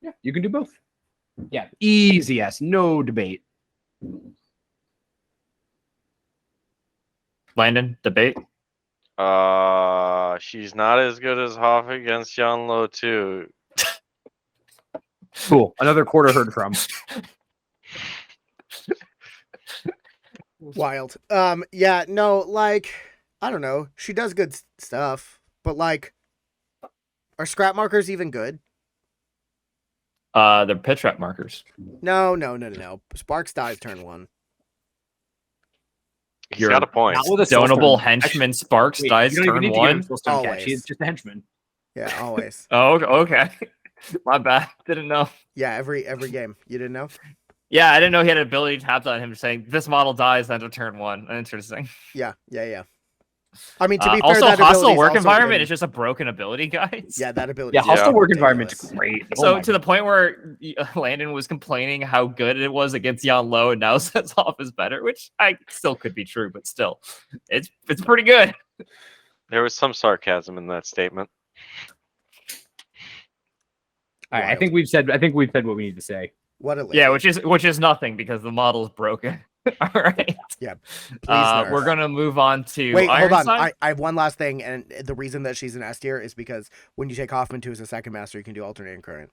Yeah, you can do both. Yeah, easy yes, no debate. Landon, debate? She's not as good as Hoff against Yanlo too. Cool. Another quarter heard from. Wild. Yeah, no, like, I don't know. She does good stuff, but like, are scrap markers even good? They're pitch trap markers. No. Sparks dies turn 1. He's got a point. Not with a Stonable henchman Sparks dies turn 1. She's just a henchman. Yeah, always. Oh, okay. My bad. Didn't know. Yeah, every game. You didn't know? Yeah, I didn't know he had an ability to tap on him saying this model dies under turn 1. Interesting. Yeah. I mean, to be fair, also that hostile work also environment is just a broken ability, guys. Yeah, that ability. Yeah, hostile work environment's great. So to the point where Landon was complaining how good it was against Yan Lo, and now says Hoff is better, which I still could be true, but still, it's pretty good. There was some sarcasm in that statement. All right, I think we've said what we need to say. What a lady. Yeah, which is nothing because the model's broken. All right. Yeah. Please we're gonna move on to. Wait, hold on. Ironside? I have one last thing, and the reason that she's an S tier is because when you take Hoffman 2 as a second master, you can do alternating current.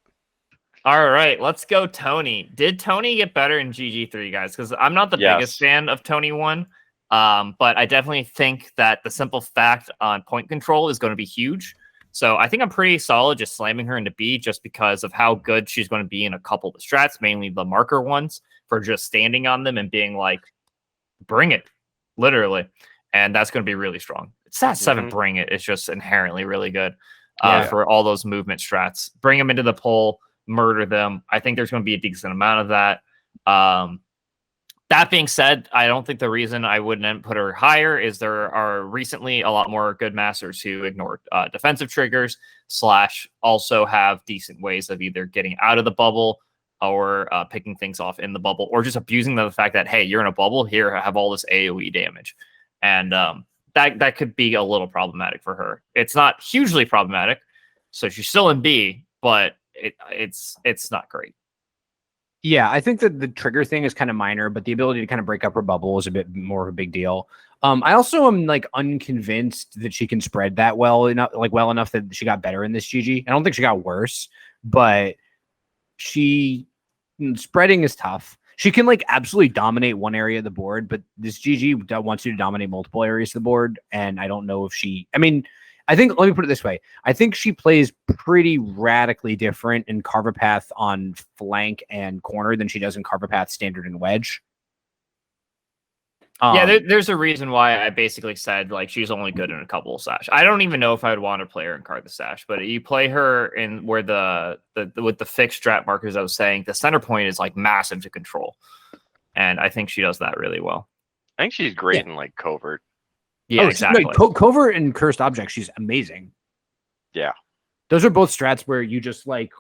All right, let's go, Toni. Did Toni get better in GG3, guys? Because I'm not the biggest fan of Toni 1, but I definitely think that the simple fact on point control is going to be huge. So I think I'm pretty solid just slamming her into B just because of how good she's going to be in a couple of the strats, mainly the marker ones, for just standing on them and being like, bring it, literally. And that's going to be really strong. Stat 7, bring it. It's just inherently really good for all those movement strats. Bring them into the pole, murder them. I think there's going to be a decent amount of that. That being said, I don't think the reason I wouldn't put her higher is there are recently a lot more good masters who ignore defensive triggers / also have decent ways of either getting out of the bubble or picking things off in the bubble, or just abusing the fact that, hey, you're in a bubble, here, have all this AoE damage. And that could be a little problematic for her. It's not hugely problematic, so she's still in B, but it's not great. Yeah, I think that the trigger thing is kind of minor, but the ability to kind of break up her bubble is a bit more of a big deal. I also am like unconvinced that she can spread that well enough that she got better in this GG. I don't think she got worse, but spreading is tough. She can like absolutely dominate one area of the board, but this GG wants you to dominate multiple areas of the board, and I don't know if I think, let me put it this way. I think she plays pretty radically different in Carver Path on flank and corner than she does in Carver Path standard and wedge. There's a reason why I basically said like she's only good in a couple of sash. I don't even know if I would want to play her in card the sash, but you play her in where the with the fixed strat markers I was saying, the center point is like massive to control. And I think she does that really well. I think she's great in like covert. Yeah, exactly. Covert and cursed objects, she's amazing. Yeah. Those are both strats where you just like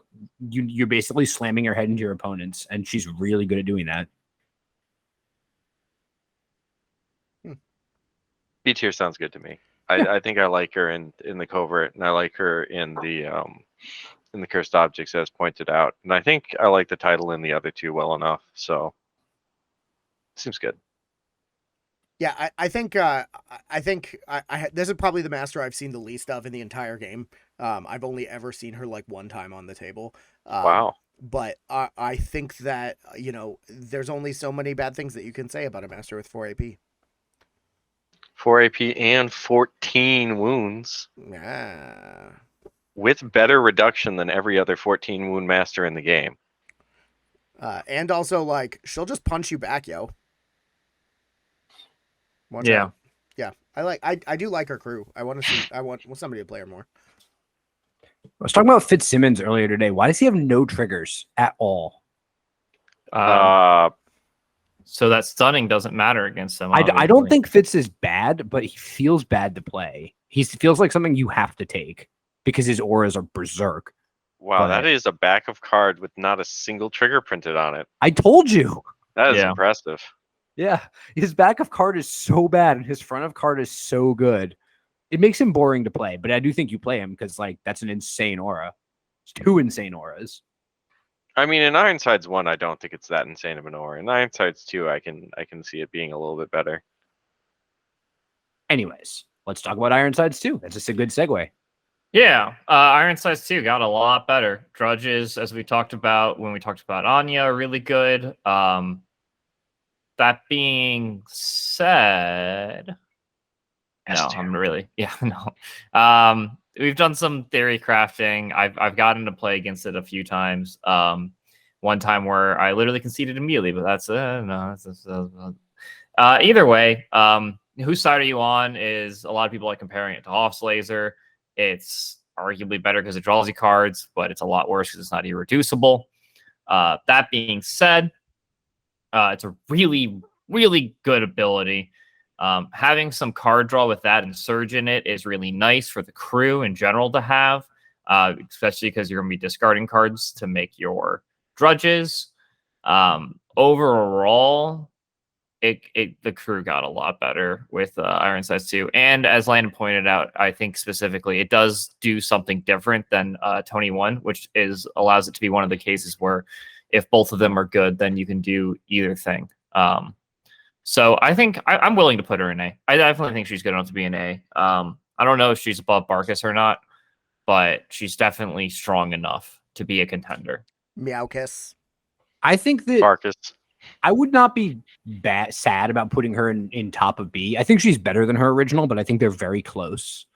you're basically slamming your head into your opponents, and she's really good at doing that. B tier sounds good to me. I think I like her in the covert, and I like her in the cursed objects as pointed out. And I think I like the title in the other two well enough. So seems good. Yeah, I think this is probably the master I've seen the least of in the entire game. I've only ever seen her like one time on the table. Wow. But I think that, there's only so many bad things that you can say about a master with 4 AP. 4 AP and 14 wounds. Yeah. With better reduction than every other 14 wound master in the game. And also, like, she'll just punch you back, yo. Watch yeah. out. Yeah. I do like her crew. I want somebody to play her more. I was talking about Fitzsimmons earlier today. Why does he have no triggers at all? So that stunning doesn't matter against him. I don't think Fitz is bad, but he feels bad to play. He feels like something you have to take because his auras are berserk. Wow, that is a back of card with not a single trigger printed on it. I told you. That is impressive. Yeah, his back of card is so bad and his front of card is so good. It makes him boring to play, but I do think you play him because like that's an insane aura. It's 2 insane auras. I mean, in Ironsides 1, I don't think it's that insane of an aura. In Ironsides 2, I can see it being a little bit better. Anyways, let's talk about Ironsides 2. That's just a good segue. Yeah, Ironsides 2 got a lot better. Drudges, as we talked about when we talked about Anya, are really good. That being said, we've done some theory crafting. I've gotten to play against it a few times. One time where I literally conceded immediately, but that's either way. Whose side are you on? Is a lot of people like comparing it to Hoff's laser. It's arguably better because it draws you cards, but it's a lot worse because it's not irreducible. That being said, it's a really, really good ability. Having some card draw with that and surge in it is really nice for the crew in general to have, especially because you're going to be discarding cards to make your drudges. Overall, the crew got a lot better with Ironsides 2. And as Landon pointed out, I think specifically it does do something different than Toni 1, which allows it to be one of the cases where if both of them are good, then you can do either thing. So I think I'm willing to put her in A. I definitely think she's good enough to be an A. I don't know if she's above Barkus or not, but she's definitely strong enough to be a contender. Meow kiss. I think that Barkus. I would not be sad about putting her in top of B. I think she's better than her original, but I think they're very close.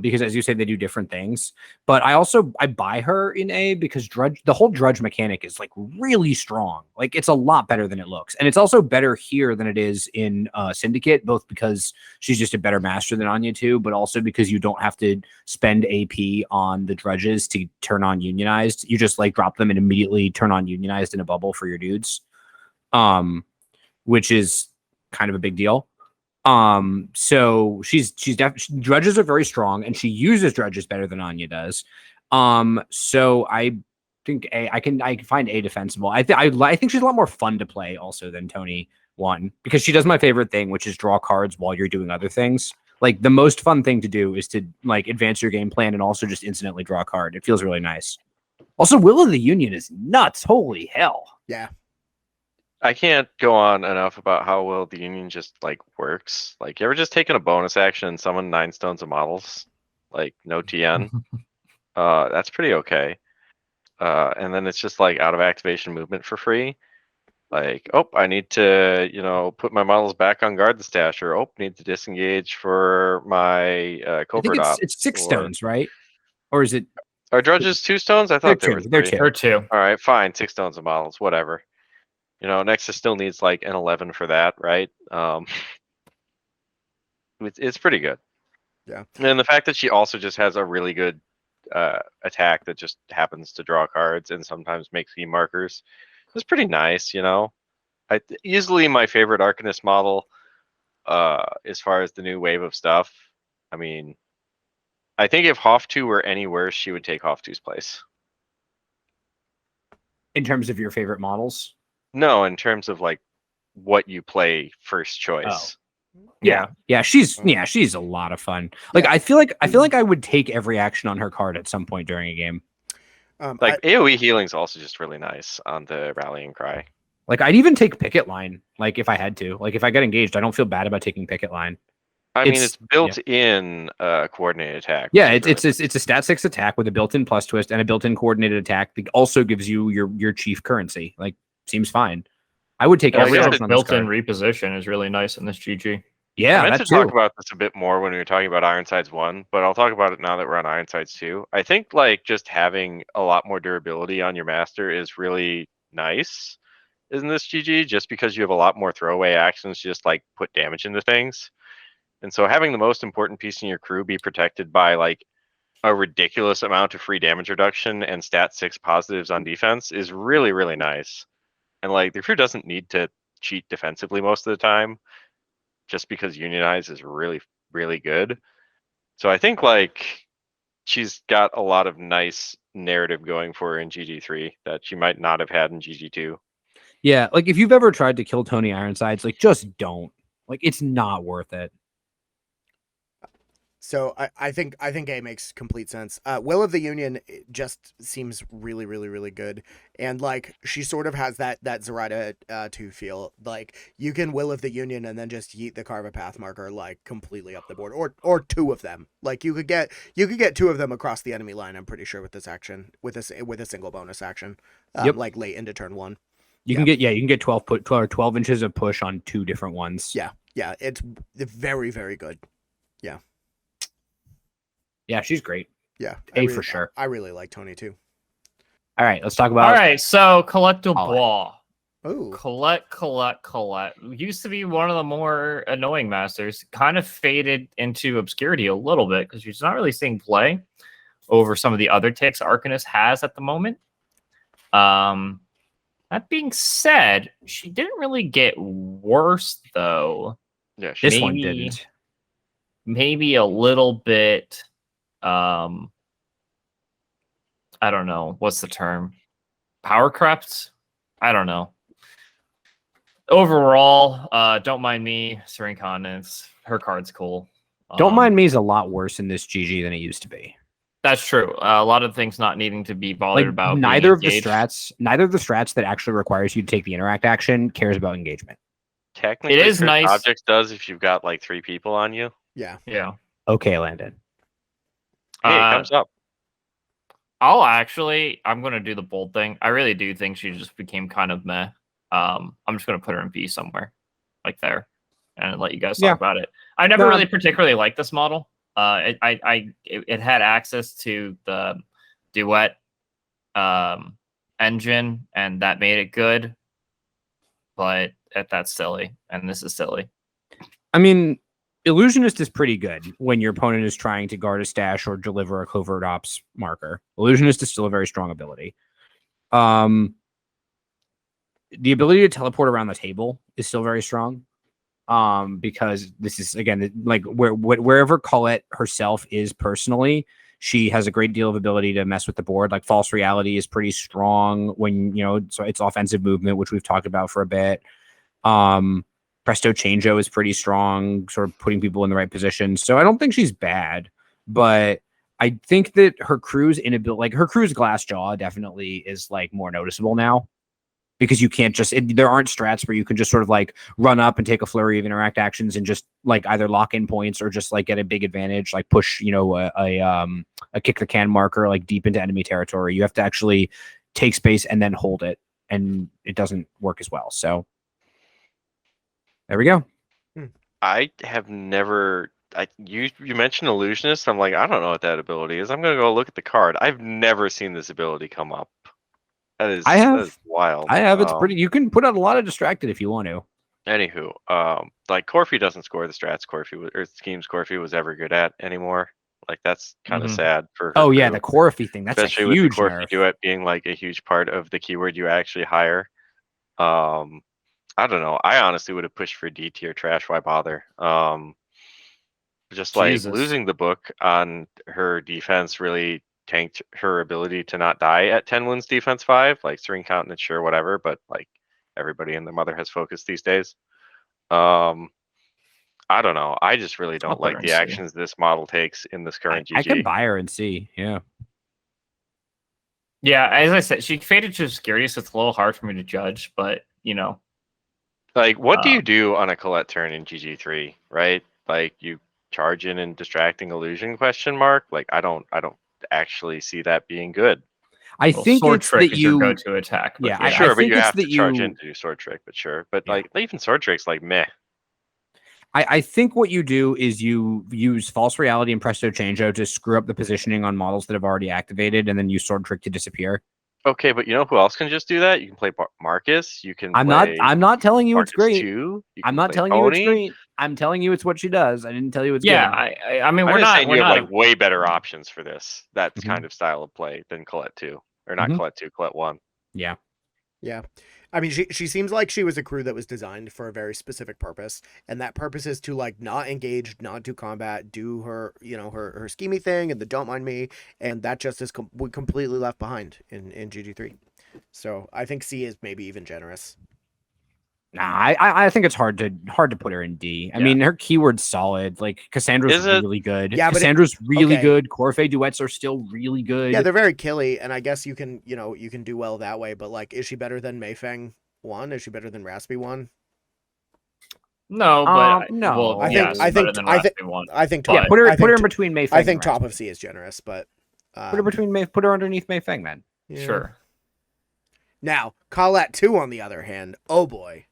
Because as you say, they do different things. But I buy her in A because the whole drudge mechanic is like really strong. Like it's a lot better than it looks. And it's also better here than it is in Syndicate, both because she's just a better master than Anya 2, but also because you don't have to spend AP on the drudges to turn on unionized. You just like drop them and immediately turn on unionized in a bubble for your dudes. Which is kind of a big deal. So she's definitely, drudges are very strong and she uses drudges better than Anya does. So I think I can find A defensible. I think she's a lot more fun to play also than Toni 1 because she does my favorite thing, which is draw cards while you're doing other things. Like the most fun thing to do is to like advance your game plan and also just instantly draw a card. It feels really nice. Also, Will of the Union is nuts. Holy hell. Yeah. I can't go on enough about how well the Union just like works. Like, you ever just taken a bonus action and summon 9 stones of models? Like, no TN. That's pretty okay. And then it's just like out of activation movement for free. Like, oh, I need to, put my models back on guard the stash, or need to disengage for my I covert think op. it's 6 stones, right? Or is it? Are drudges 2 stones? I thought they were 3. They're 2. Or 2. All right, fine, 6 stones of models, whatever. Nexus still needs like an 11 for that, right? It's pretty good. Yeah. And the fact that she also just has a really good attack that just happens to draw cards and sometimes make theme markers is pretty nice, easily my favorite Arcanist model as far as the new wave of stuff. I mean, I think if Hoff 2 were any worse, she would take Hoff 2's place. In terms of your favorite models? No, in terms of like what you play first choice. Yeah, she's a lot of fun. Like, Yeah. I feel like I would take every action on her card at some point during a game. Like, AoE healing's also just really nice on the rallying cry. Like, I'd even take Picket Line, like, if I had to. Like, if I get engaged, I don't feel bad about taking Picket Line. I mean, it's built in coordinated attack. Yeah, it's a stat 6 attack with a built-in plus twist and a built-in coordinated attack that also gives you your chief currency. Like, seems fine. I would take every Also, action the on this built-in card. reposition is really nice in this GG. Yeah, I meant that to talk too. about this a bit more when we were talking about Ironsides 1, but I'll talk about it now that we're on Ironsides 2. I think like just having a lot more durability on your master is really nice in this GG, just because you have a lot more throwaway actions to just like put damage into things. And so having the most important piece in your crew be protected by like a ridiculous amount of free damage reduction and stat 6 positives on defense is really, really nice. And like the crew doesn't need to cheat defensively most of the time, just because Unionize is really, really good. So I think like she's got a lot of nice narrative going for her in GG3 that she might not have had in GG2. Yeah, like if you've ever tried to kill Toni Ironsides, like just don't. Like, it's not worth it. So I think A makes complete sense. Will of the Union just seems really, really, really good, and like she sort of has that Zoraida 2 feel. Like you can Will of the Union and then just yeet the Carve a Path marker like completely up the board, or 2 of them. Like you could get 2 of them across the enemy line. I'm pretty sure with this action, with a single bonus action, like late into turn 1. You can get 12 inches of push on 2 different ones. Yeah, it's very, very good. Yeah, she's great. Yeah, for sure. I really like Toni too. All right, let's talk about. All right, so Colette Du Bois. Oh, Colette used to be one of the more annoying masters. Kind of faded into obscurity a little bit because she's not really seeing play over some of the other ticks Arcanist has at the moment. That being said, she didn't really get worse though. Yeah, This one didn't. Maybe a little bit. I don't know. What's the term? Power crept? I don't know. Overall, don't mind me. Serene Continents. Her card's cool. Don't mind me is a lot worse in this GG than it used to be. That's true. A lot of things not needing to be bothered about. Neither of the strats that actually requires you to take the interact action cares about engagement. Technically, it is nice. Objects does if you've got like 3 people on you. yeah. Okay, Landon. Hey, it comes up. I'm going to do the bold thing. I really do think she just became kind of meh. I'm just going to put her in B somewhere, like there, and let you guys talk about it. I never really particularly liked this model. It had access to the duet engine, and that made it good. But that's silly, and this is silly. I mean, Illusionist is pretty good when your opponent is trying to guard a stash or deliver a covert ops marker. Illusionist is still a very strong ability. The ability to teleport around the table is still very strong. Because this is, again, like wherever Colette herself is personally, she has a great deal of ability to mess with the board. Like False Reality is pretty strong when, so it's offensive movement, which we've talked about for a bit. Presto Changeo is pretty strong, sort of putting people in the right position. So I don't think she's bad, but I think that her crew's inability, like her crew's glass jaw definitely is like more noticeable now because you can't just, there aren't strats where you can just sort of like run up and take a flurry of interact actions and just like either lock in points or just like get a big advantage, like push, you know, a kick the can marker like deep into enemy territory. You have to actually take space and then hold it, and it doesn't work as well. So there we go. I have never. You mentioned illusionist. I'm like, I don't know what that ability is. I'm gonna go look at the card. I've never seen this ability come up. That is wild. I have. It's pretty. You can put out a lot of distracted if you want to. Anywho, like Corfi doesn't score the strats Corfi or schemes Corfi was ever good at anymore. Like that's kind of sad for her. Oh yeah, crew. the Corfi thing. That's especially a huge with the Corfi nerf. duet being like a huge part of the keyword you actually hire. I don't know. I honestly would have pushed for D tier trash. Why bother? Just like Jesus. losing the book on her defense really tanked her ability to not die at 10 wounds defense 5. Like string countenance, sure, whatever, but like everybody and their mother has focus these days. I don't know. I just really don't like the actions this model takes in this current GG. I could buy her and see. Yeah. Yeah, as I said, she faded to obscurity, so it's a little hard for me to judge, but you know. Like, what do you do on a Colette turn in GG3, right? Like, you charge in and distracting illusion question mark? Like, I don't actually see that being good. I think sword it's trick that is your you go-to attack. But yeah, yeah, Sure, but think you it's have to that charge you- in to do sword trick, but sure. But Yeah. like, even sword trick's like meh. I think what you do is you use false reality and presto changeo to screw up the positioning on models that have already activated, and then use sword trick to disappear. Okay, but you know who else can just do that? You can play Marcus. You can. I'm play not telling you Marcus it's great. 2. You I'm can not play telling you it's Toni. great. I'm telling you it's what she does. I didn't tell you it's yeah. good. I mean, I'm we're just not. saying We're you have not. like way better options for this. That's Mhm. kind of style of play than Colette 2, or not Mhm. Colette 2, Colette 1. Yeah. Yeah. I mean, she seems like she was a crew that was designed for a very specific purpose, and that purpose is to like not engage, not do combat, do her, you know, her schemey thing and the don't mind me, and that just is completely left behind in GG3. So I think C is maybe even generous. Nah, I think it's hard to put her in D. I mean, her keyword's solid. Like Cassandra's Is it? really good. Yeah, but Cassandra's really okay. good. Corfe duets are still really good. Yeah, they're very killy, and I guess you can do well that way. But like, is she better than Mei Feng 1? Is she better than Raspy 1? No, but no. well, I yes, think better than I think Raspy one. I think yeah, top, put her I think, in between Mei Feng. I think and top Rasputin. of C is generous, but Put her underneath Mei Feng then. yeah. Sure. Now, Colette 2, on the other hand, oh boy.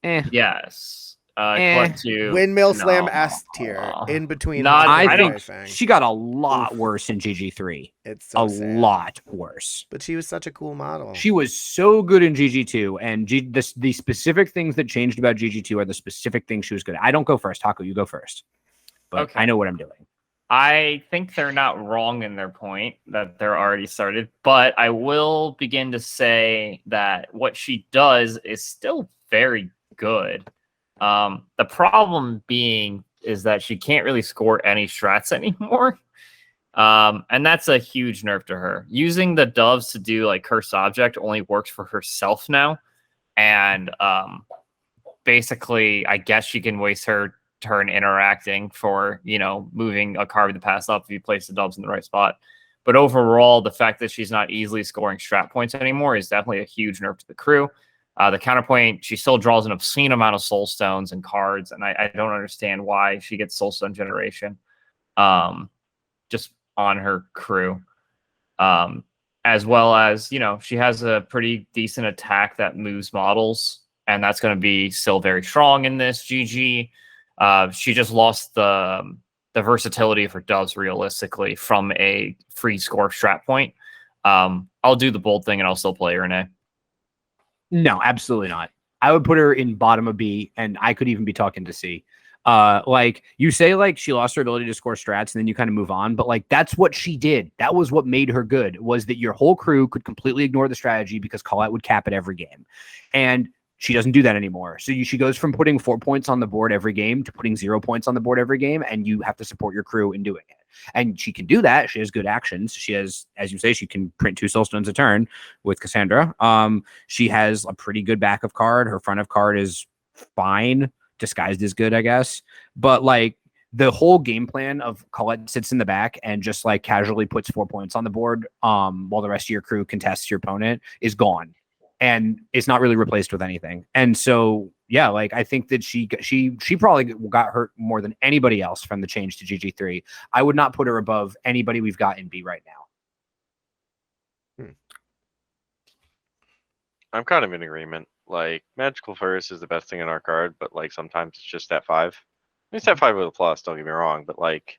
Yes. Eh. Colette 2. Windmill Slam no. S tier in between. Not- Haku I and think Mei Feng. she got a lot Oof. worse in GG3. It's so A sad. lot worse. But she was such a cool model. She was so good in GG2, and the specific things that changed about GG2 are the specific things she was good at. I don't go first. Haku, you go first. But Okay. I know what I'm doing. I think they're not wrong in their point that they're already started, but I will begin to say that what she does is still very good. The problem being is that she can't really score any strats anymore. And that's a huge nerf to her. Using the doves to do like cursed object only works for herself now. And basically, I guess she can waste her turn interacting for, you know, moving a card to pass up if you place the doves in the right spot. But overall, the fact that she's not easily scoring strat points anymore is definitely a huge nerf to the crew. The counterpoint, she still draws an obscene amount of soul stones and cards, and I don't understand why she gets soul stone generation just on her crew. As well as, you know, she has a pretty decent attack that moves models, and that's going to be still very strong in this GG. She just lost the versatility of her doves realistically from a free score strat point. I'll do the bold thing and I'll still play her in A. No, absolutely not. I would put her in bottom of B, and I could even be talking to C. Like you say, like she lost her ability to score strats, and then you kind of move on. But like that's what she did. That was what made her good. Was that your whole crew could completely ignore the strategy because Colette would cap it every game, and she doesn't do that anymore. So she goes from putting 4 points on the board every game to putting 0 points on the board every game, and you have to support your crew in doing it. And she can do that. She has good actions. She has, as you say, she can print 2 soulstones a turn with Cassandra. She has a pretty good back of card. Her front of card is fine. Disguised is good, I guess. But like the whole game plan of Colette sits in the back and just like casually puts 4 points on the board while the rest of your crew contests your opponent is gone. And it's not really replaced with anything. And so, yeah, like I think that she probably got hurt more than anybody else from the change to GG3. I would not put her above anybody we've got in B right now. I'm kind of in agreement. Like Magical Flourish is the best thing in our card, but like sometimes it's just that 5. It's that 5 with a plus, don't get me wrong, but like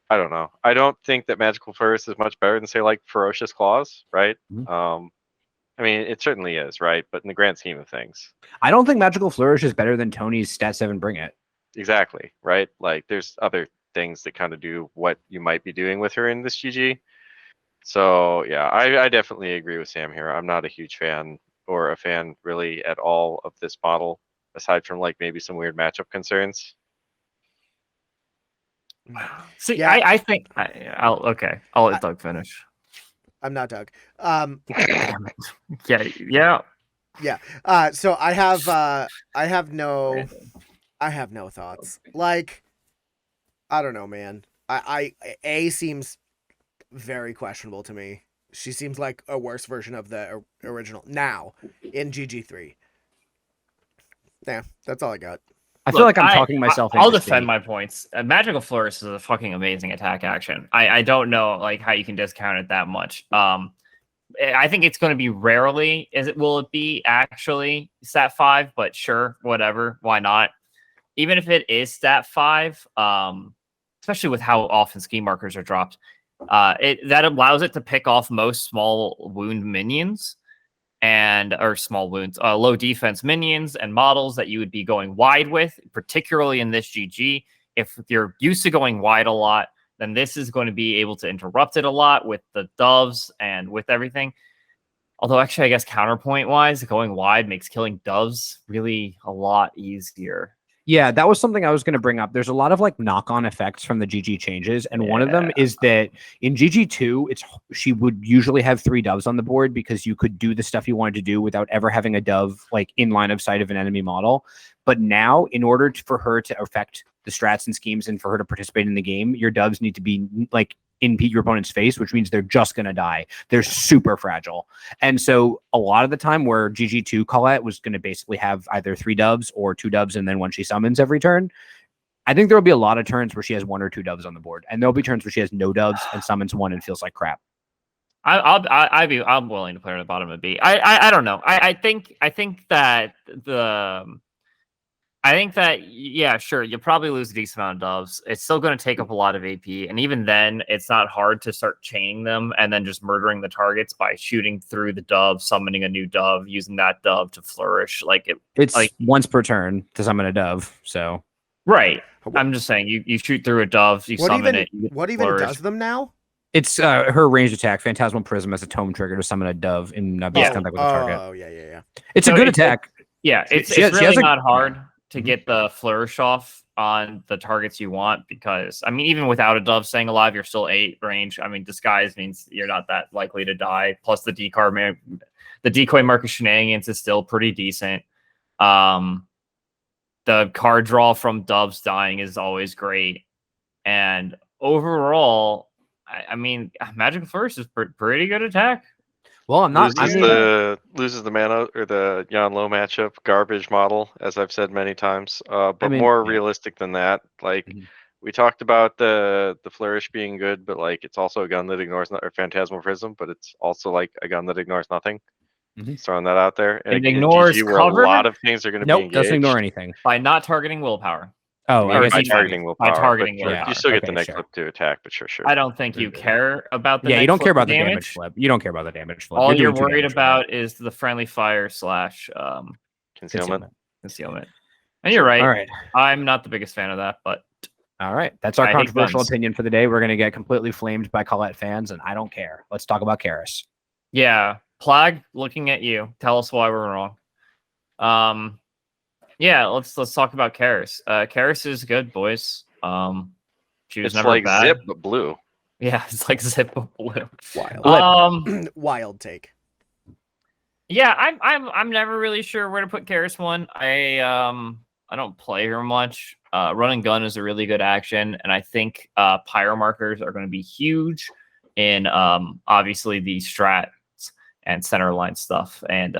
I don't know. I don't think that Magical Flourish is much better than say like Ferocious Claws, right? Mm-hmm. I mean, it certainly is, right? But in the grand scheme of things, I don't think Magical Flourish is better than Tony's Stat 7 Bring It. Exactly, right? Like there's other things that kind of do what you might be doing with her in this GG. So yeah, I definitely agree with Sam here. I'm not a huge fan or a fan really at all of this model, aside from like maybe some weird matchup concerns. See, Yeah. I think I'll let Doug finish. I'm not Doug. Damn it. Yeah. So I have no thoughts. Like, I don't know, man. A seems very questionable to me. She seems like a worse version of the original now in GG3. Yeah, that's all I got. I feel like I'm talking myself into I'll defend C. my points. Magical Flourish is a fucking amazing attack action. I don't know like how you can discount it that much. I think it's going to be rarely. Will it be actually stat 5? But sure, whatever. Why not? Even if it is stat 5, especially with how often ski markers are dropped, that allows it to pick off most small wound minions or small wounds, low defense minions and models that you would be going wide with, particularly in this GG. If you're used to going wide a lot, then this is going to be able to interrupt it a lot with the doves and with everything. Although actually, I guess counterpoint wise, going wide makes killing doves really a lot easier. Yeah, that was something I was going to bring up. There's a lot of like knock-on effects from the GG changes, and one of them is that in GG2, she would usually have 3 doves on the board because you could do the stuff you wanted to do without ever having a dove like in line of sight of an enemy model. But now, in order for her to affect the strats and schemes and for her to participate in the game, your doves need to be like in your opponent's face, which means they're just going to die. They're super fragile. And so a lot of the time where GG2 Colette was going to basically have either 3 doves or 2 doves and then one she summons every turn, I think there will be a lot of turns where she has 1 or 2 doves on the board. And there'll be turns where she has no doves and summons 1 and feels like crap. I'm willing to put her at the bottom of B. I don't know. I think that yeah, sure, you'll probably lose a decent amount of doves. It's still going to take up a lot of AP, and even then, it's not hard to start chaining them and then just murdering the targets by shooting through the dove, summoning a new dove, using that dove to flourish. It's like once per turn to summon a dove. So right, I'm just saying you shoot through a dove, you summon it. What even does them now? It's her ranged attack, Phantasmal Prism as a tome trigger to summon a dove in base contact with the target. Oh yeah. It's a good attack. It's really not hard to get the flourish off on the targets you want, because I mean, even without a dove staying alive, you're still 8 range. I mean, disguise means you're not that likely to die. Plus the decoy marker shenanigans is still pretty decent. The card draw from doves dying is always great. And overall, I mean, Magical Flourish is pretty good attack. Well, I'm not. Loses the mana or the Yan Lo matchup garbage model, as I've said many times. But more realistic than that. Like we talked about the flourish being good, but like it's also a gun that ignores or Phantasmal Prism, but it's also like a gun that ignores nothing. Just throwing that out there. And it ignores where a lot of things are going to be engaged. Doesn't ignore anything by not targeting willpower. Oh, by targeting willpower. By targeting willpower. You still get the next flip to attack, but sure. I don't think you care about the you don't care about damage. the damage flip. You don't care about the damage flip. All you're worried about is the friendly fire / concealment. And you're right. All right. I'm not the biggest fan of that, but all right. That's our controversial opinion for the day. We're going to get completely flamed by Colette fans, and I don't care. Let's talk about Kaeris. Yeah. Plague, looking at you. Tell us why we're wrong. Yeah, let's talk about Kaeris. Kaeris is good, boys. She was never like bad. Zip but blue. Yeah, it's like Zip but blue. Wild. Wild take. Yeah, I'm never really sure where to put Kaeris 1. I don't play her much. Run and gun is a really good action, and I think pyro markers are going to be huge in obviously the strats and center line stuff. And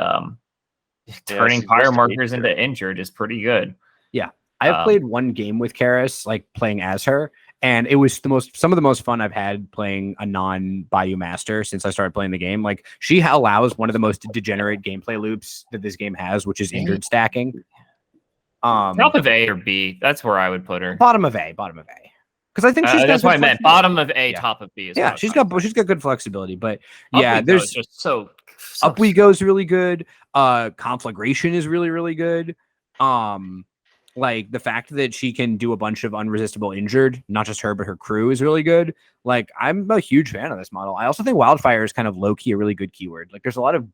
turning she's pyro just markers A-tier. into injured is pretty good. Yeah. I've played one game with Kaeris, like playing as her, and it was some of the most fun I've had playing a non-Bayou Master since I started playing the game. Like, she allows one of the most degenerate gameplay loops that this game has, which is injured stacking. Top of A or B, that's where I would put her. Bottom of A. Because I think she's got that's good what I meant. flexibility. Bottom of A, Yeah. top of B. Is Yeah, what she's I'm got good flexibility, but Up yeah, We Go there's is just so Up We Go is really good. Conflagration is really, really good. Like, the fact that she can do a bunch of unresistible injured, not just her, but her crew, is really good. Like, I'm a huge fan of this model. I also think Wildfire is kind of low-key a really good keyword. Like, there's a lot of...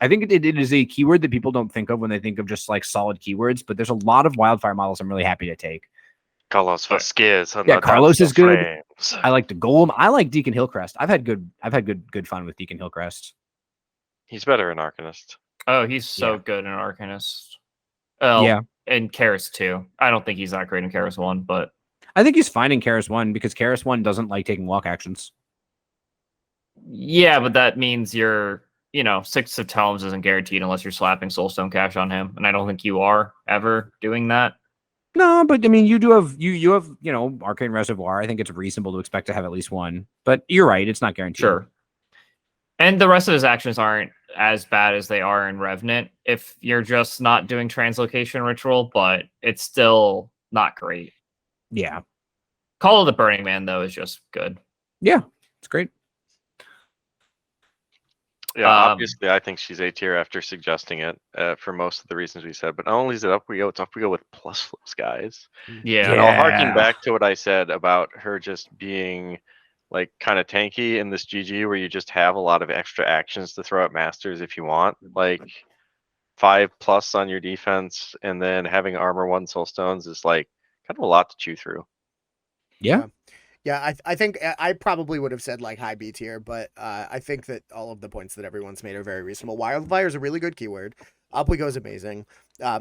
I think it is a keyword that people don't think of when they think of just, like, solid keywords, but there's a lot of Wildfire models I'm really happy to take. Carlos Vasquez. Yeah, Carlos is good. Flames. I like the Golem. I like Deacon Hillcrest. I've had good fun with Deacon Hillcrest. He's better in Arcanist. Oh, he's so Yeah. good in Arcanist. Oh, Yeah. and Kaeris too. I don't think he's that great in Kaeris 1, but I think he's fine in Kaeris 1 because Kaeris 1 doesn't like taking walk actions. yeah, but that means your 6 of Tomes isn't guaranteed unless you're slapping Soulstone Cash on him, and I don't think you are ever doing that. No, but I mean, you do have you have Arcane Reservoir. I think it's reasonable to expect to have at least one. But you're right; it's not guaranteed. Sure. And the rest of his actions aren't as bad as they are in Revenant if you're just not doing Translocation Ritual, but it's still not great. Yeah. Call of the Burning Man, though, is just good. Yeah, it's great. Yeah, obviously, I think she's A tier after suggesting it for most of the reasons we said. But not only is it Up We Go, it's Up We Go with plus flips, guys. Yeah. And I'll harken back to what I said about her just being like kind of tanky in this GG, where you just have a lot of extra actions to throw at masters if you want, like 5+ on your defense, and then having armor 1 soulstones is like kind of a lot to chew through. Yeah. Yeah, I think I probably would have said like high B tier, but I think that all of the points that everyone's made are very reasonable. Wildfire is a really good keyword. Up We Go is amazing.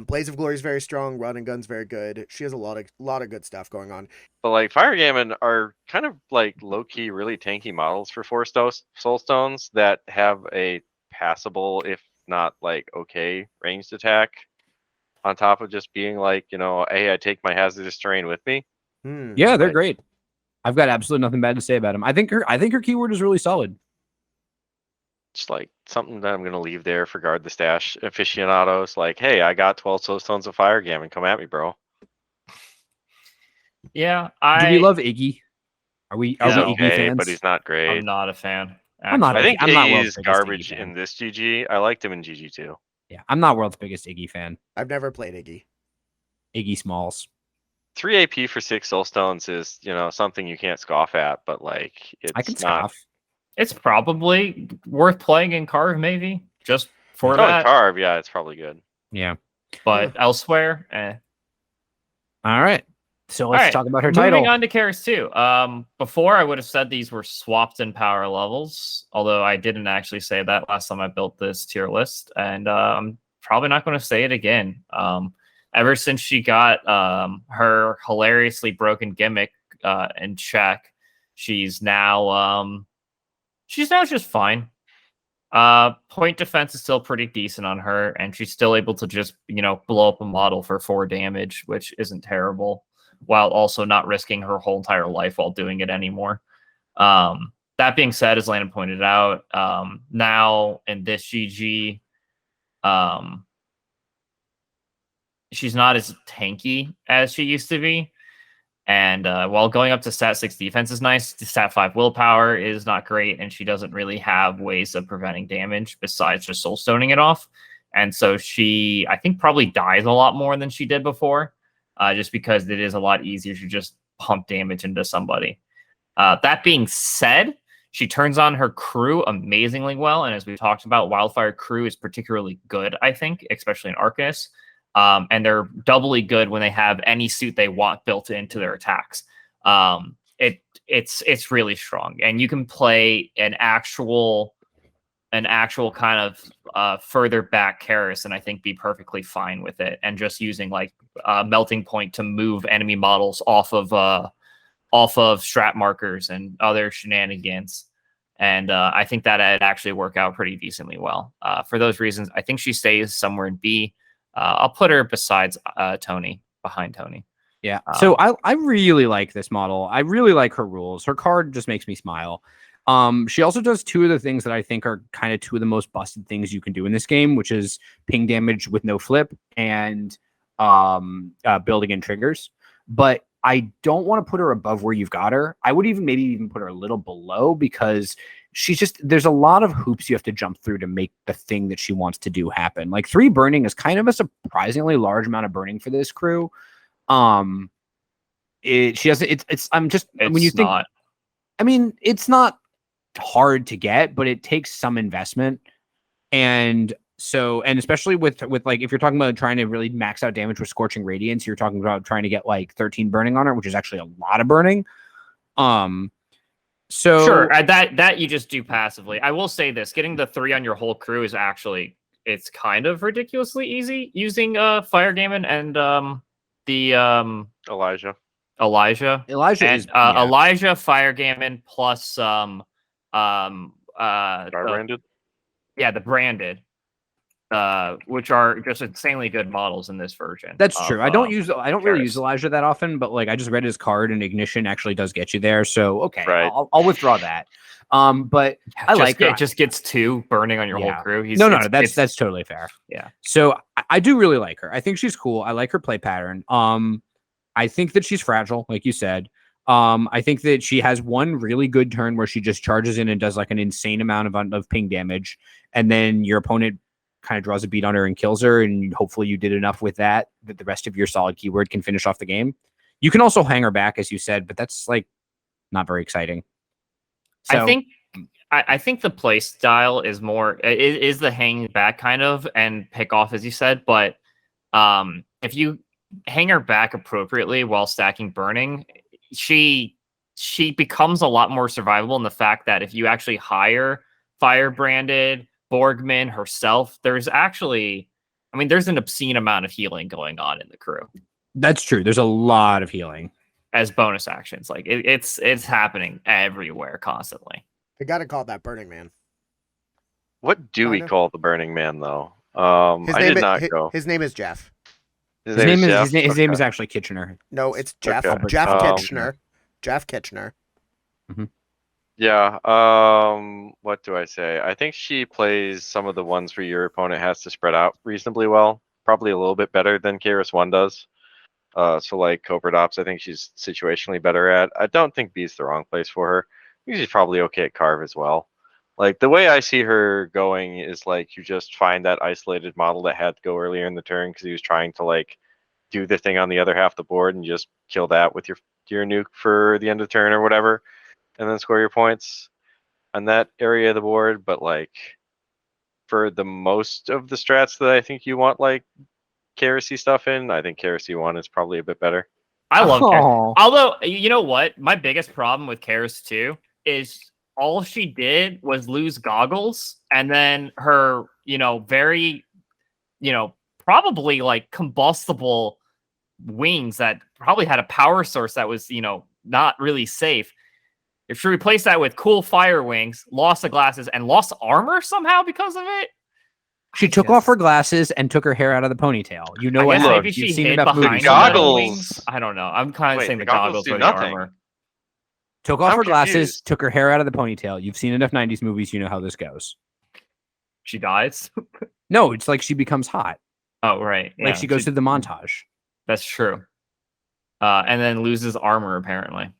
Blaze of Glory is very strong. Run and Gun's very good. She has a lot of good stuff going on. But like Fire Gammon are kind of like low key, really tanky models for 4 soulstones that have a passable, if not like okay, ranged attack. On top of just being like, hey, I take my hazardous terrain with me. Yeah, they're great. I've got absolutely nothing bad to say about them. I think her keyword is really solid. Just like something that I'm gonna leave there for guard the stash aficionados. Like, hey, I got 12 soulstones of Fire Gammon. Come at me, bro. Yeah, Do we love Iggy? Are we Iggy okay, fans? but he's not great. I'm not a fan. I'm not I think I'm not Iggy world's is biggest garbage Iggy fan. in this GG. I liked him in GG too. Yeah, I'm not world's biggest Iggy fan. I've never played Iggy. Iggy Smalls. 3 AP for 6 soulstones is, something you can't scoff at, but like I can it's not. scoff. It's probably worth playing in Carve, maybe just for Oh, in that. Carve, yeah, it's probably good. Yeah. But elsewhere, All right. So let's All right, talk about her moving title. on to Kaeris too. Before I would have said these were swapped in power levels, although I didn't actually say that last time I built this tier list, and I'm probably not going to say it again. Ever since she got her hilariously broken gimmick in check, she's now just fine. Point defense is still pretty decent on her, and she's still able to just blow up a model for 4 damage, which isn't terrible, while also not risking her whole entire life while doing it anymore. That being said, as Landon pointed out, now in this GG, she's not as tanky as she used to be. And while going up to stat 6 defense is nice, stat 5 willpower is not great, and she doesn't really have ways of preventing damage besides just soulstoning it off. And so she, I think, probably dies a lot more than she did before, just because it is a lot easier to just pump damage into somebody. That being said, she turns on her crew amazingly well, and as we've talked about, Wildfire crew is particularly good, I think, especially in Arcanists. And they're doubly good when they have any suit they want built into their attacks. It's really strong, and you can play an actual an actual kind of further back Kaeris, and I think be perfectly fine with it, and just using like melting point to move enemy models off of strat markers and other shenanigans. And I think that it'd actually work out pretty decently well. For those reasons, I think she stays somewhere in B. I'll put her besides Toni, behind Toni. Yeah. So I really like this model. I really like her rules. Her card just makes me smile. She also does two of the things that I think are kind of two of the most busted things you can do in this game, which is ping damage with no flip and building in triggers. But I don't want to put her above where you've got her. I would maybe even put her a little below, because there's a lot of hoops you have to jump through to make the thing that she wants to do happen. Like 3 burning is kind of a surprisingly large amount of burning for this crew. When you think, not. I mean, it's not hard to get, but it takes some investment. And especially with like, if you're talking about trying to really max out damage with Scorching Radiance, you're talking about trying to get like 13 burning on her, which is actually a lot of burning. So sure, that you just do passively. I will say this: getting the 3 on your whole crew is actually, it's kind of ridiculously easy using Fire Gammon and Elijah. Elijah, Fire Gammon plus Branded. The branded, which are just insanely good models in this version. That's true. I don't really use Elijah that often, but like I just read his card, and Ignition actually does get you there. So okay, right. I'll withdraw that. But I like it. Just gets 2 burning on your whole crew. That's totally fair. Yeah. So I do really like her. I think she's cool. I like her play pattern. I think that she's fragile, like you said. I think that she has one really good turn where she just charges in and does like an insane amount of ping damage, and then your opponent kind of draws a beat on her and kills her, and hopefully you did enough with that the rest of your solid keyword can finish off the game. You can also hang her back, as you said, but that's like not very exciting. So, I think the play style is more is the hang back kind of and pick off, as you said, but if you hang her back appropriately while stacking burning, she becomes a lot more survivable in the fact that if you actually hire Fire Branded Borgman herself, there's an obscene amount of healing going on in the crew. That's true. There's a lot of healing as bonus actions. Like it's happening everywhere constantly. They got to call that Burning Man. What do we call the Burning Man, though? His name is Jeff. His name is actually Kitchener. No, it's Jeff. Okay. Jeff Kitchener. Jeff Kitchener. Mm-hmm. Yeah. What do I say? I think she plays some of the ones where your opponent has to spread out reasonably well. Probably a little bit better than Kaeris 1 does. So like Covert Ops, I think she's situationally better at. I don't think B's the wrong place for her. I think she's probably okay at Carve as well. Like the way I see her going is like you just find that isolated model that had to go earlier in the turn because he was trying to like do the thing on the other half of the board, and you just kill that with your nuke for the end of the turn or whatever, and then score your points on that area of the board. But like for the most of the strats that I think you want like Kaeris stuff in, I think Kaeris 1 is probably a bit better. I love Kaeris. Although, you know what? My biggest problem with Kaeris 2 is all she did was lose goggles, and then her, very, probably like combustible wings that probably had a power source that was, not really safe. If she replaced that with cool fire wings, lost the glasses, and lost armor somehow because of it, she took off her glasses and took her hair out of the ponytail. You know what? Maybe she hid behind goggles. I don't know. I'm kind of saying the goggles or the armor. Took off her glasses, took her hair out of the ponytail. You've seen enough 90s movies, you know how this goes. She dies? No, it's like she becomes hot. Oh, right. Like she goes through the montage. That's true. And then loses armor, apparently.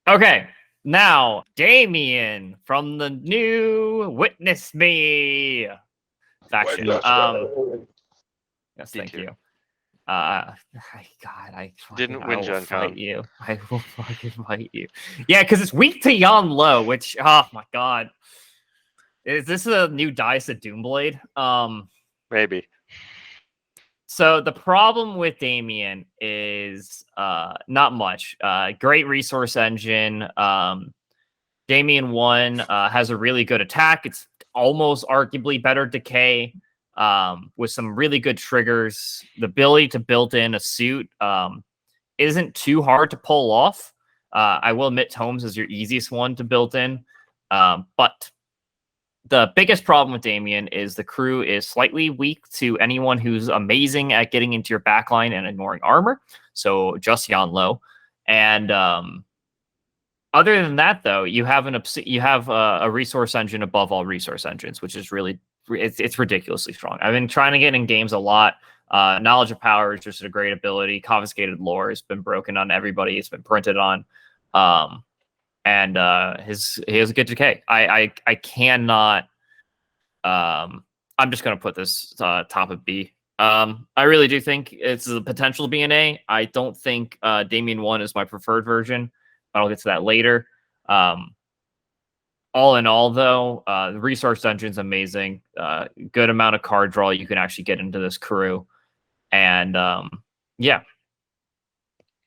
Okay. Now, Damian from the new Witness Me faction. Yes, thank you. I didn't win Gen Con. I will fucking fight you. Yeah, because it's weak to Yon Low, which, oh my god. Is this a new dice at Doomblade? Maybe. So the problem with Damian is not much. Great resource engine. Damian 1 has a really good attack. It's almost arguably better decay with some really good triggers. The ability to build in a suit isn't too hard to pull off. I will admit Tomes is your easiest one to build in. But the biggest problem with Damian is the crew is slightly weak to anyone who's amazing at getting into your backline and ignoring armor. So just Yan Lo. And other than that, though, you have a resource engine above all resource engines, which is really it's ridiculously strong. I've been trying to get in games a lot. Knowledge of Power is just a great ability. Confiscated Lore has been broken on everybody. It's been printed on. And he has a good decay. I cannot. I'm just gonna put this top of B. I really do think it's the potential to be an A. I don't think Damian 1 is my preferred version. I'll get to that later. All in all, though, the resource dungeon's amazing. Good amount of card draw you can actually get into this crew, and yeah.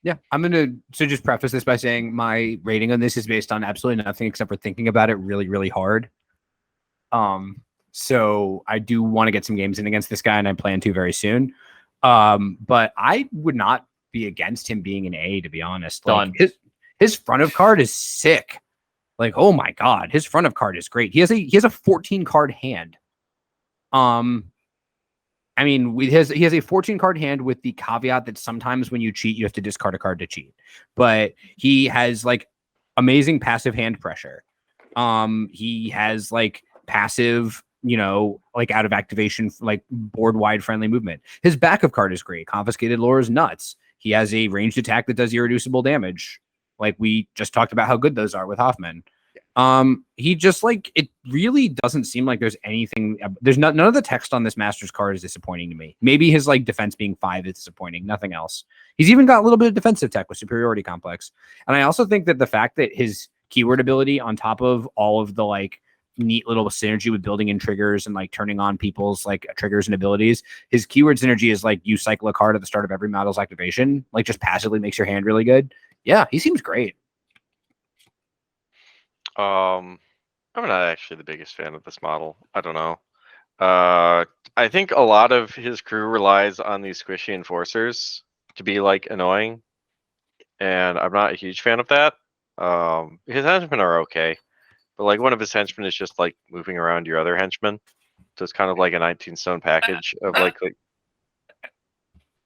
Yeah, I'm gonna just preface this by saying my rating on this is based on absolutely nothing except for thinking about it really, really hard. So I do want to get some games in against this guy, and I plan to very soon. But I would not be against him being an A, to be honest. Like, his front of card is sick. Like, oh my god, his front of card is great. He has a 14 card hand. I mean, he has a 14 card hand with the caveat that sometimes when you cheat, you have to discard a card to cheat. But he has like amazing passive hand pressure. He has like passive, like out of activation, like board wide friendly movement. His backup card is great. Confiscated Lore is nuts. He has a ranged attack that does irreducible damage. Like we just talked about how good those are with Hoffman. He just like, it really doesn't seem like there's anything. None of the text on this Master's card is disappointing to me. Maybe his like defense being 5 is disappointing. Nothing else. He's even got a little bit of defensive tech with Superiority Complex. And I also think that the fact that his keyword ability on top of all of the like neat little synergy with building in triggers and like turning on people's like triggers and abilities, his keyword synergy is like you cycle a card at the start of every model's activation, like just passively makes your hand really good. Yeah, he seems great. I'm not actually the biggest fan of this model. I don't know. I think a lot of his crew relies on these squishy enforcers to be like annoying, and I'm not a huge fan of that. His henchmen are okay, but like one of his henchmen is just like moving around your other henchmen, so it's kind of like a 19 stone package of like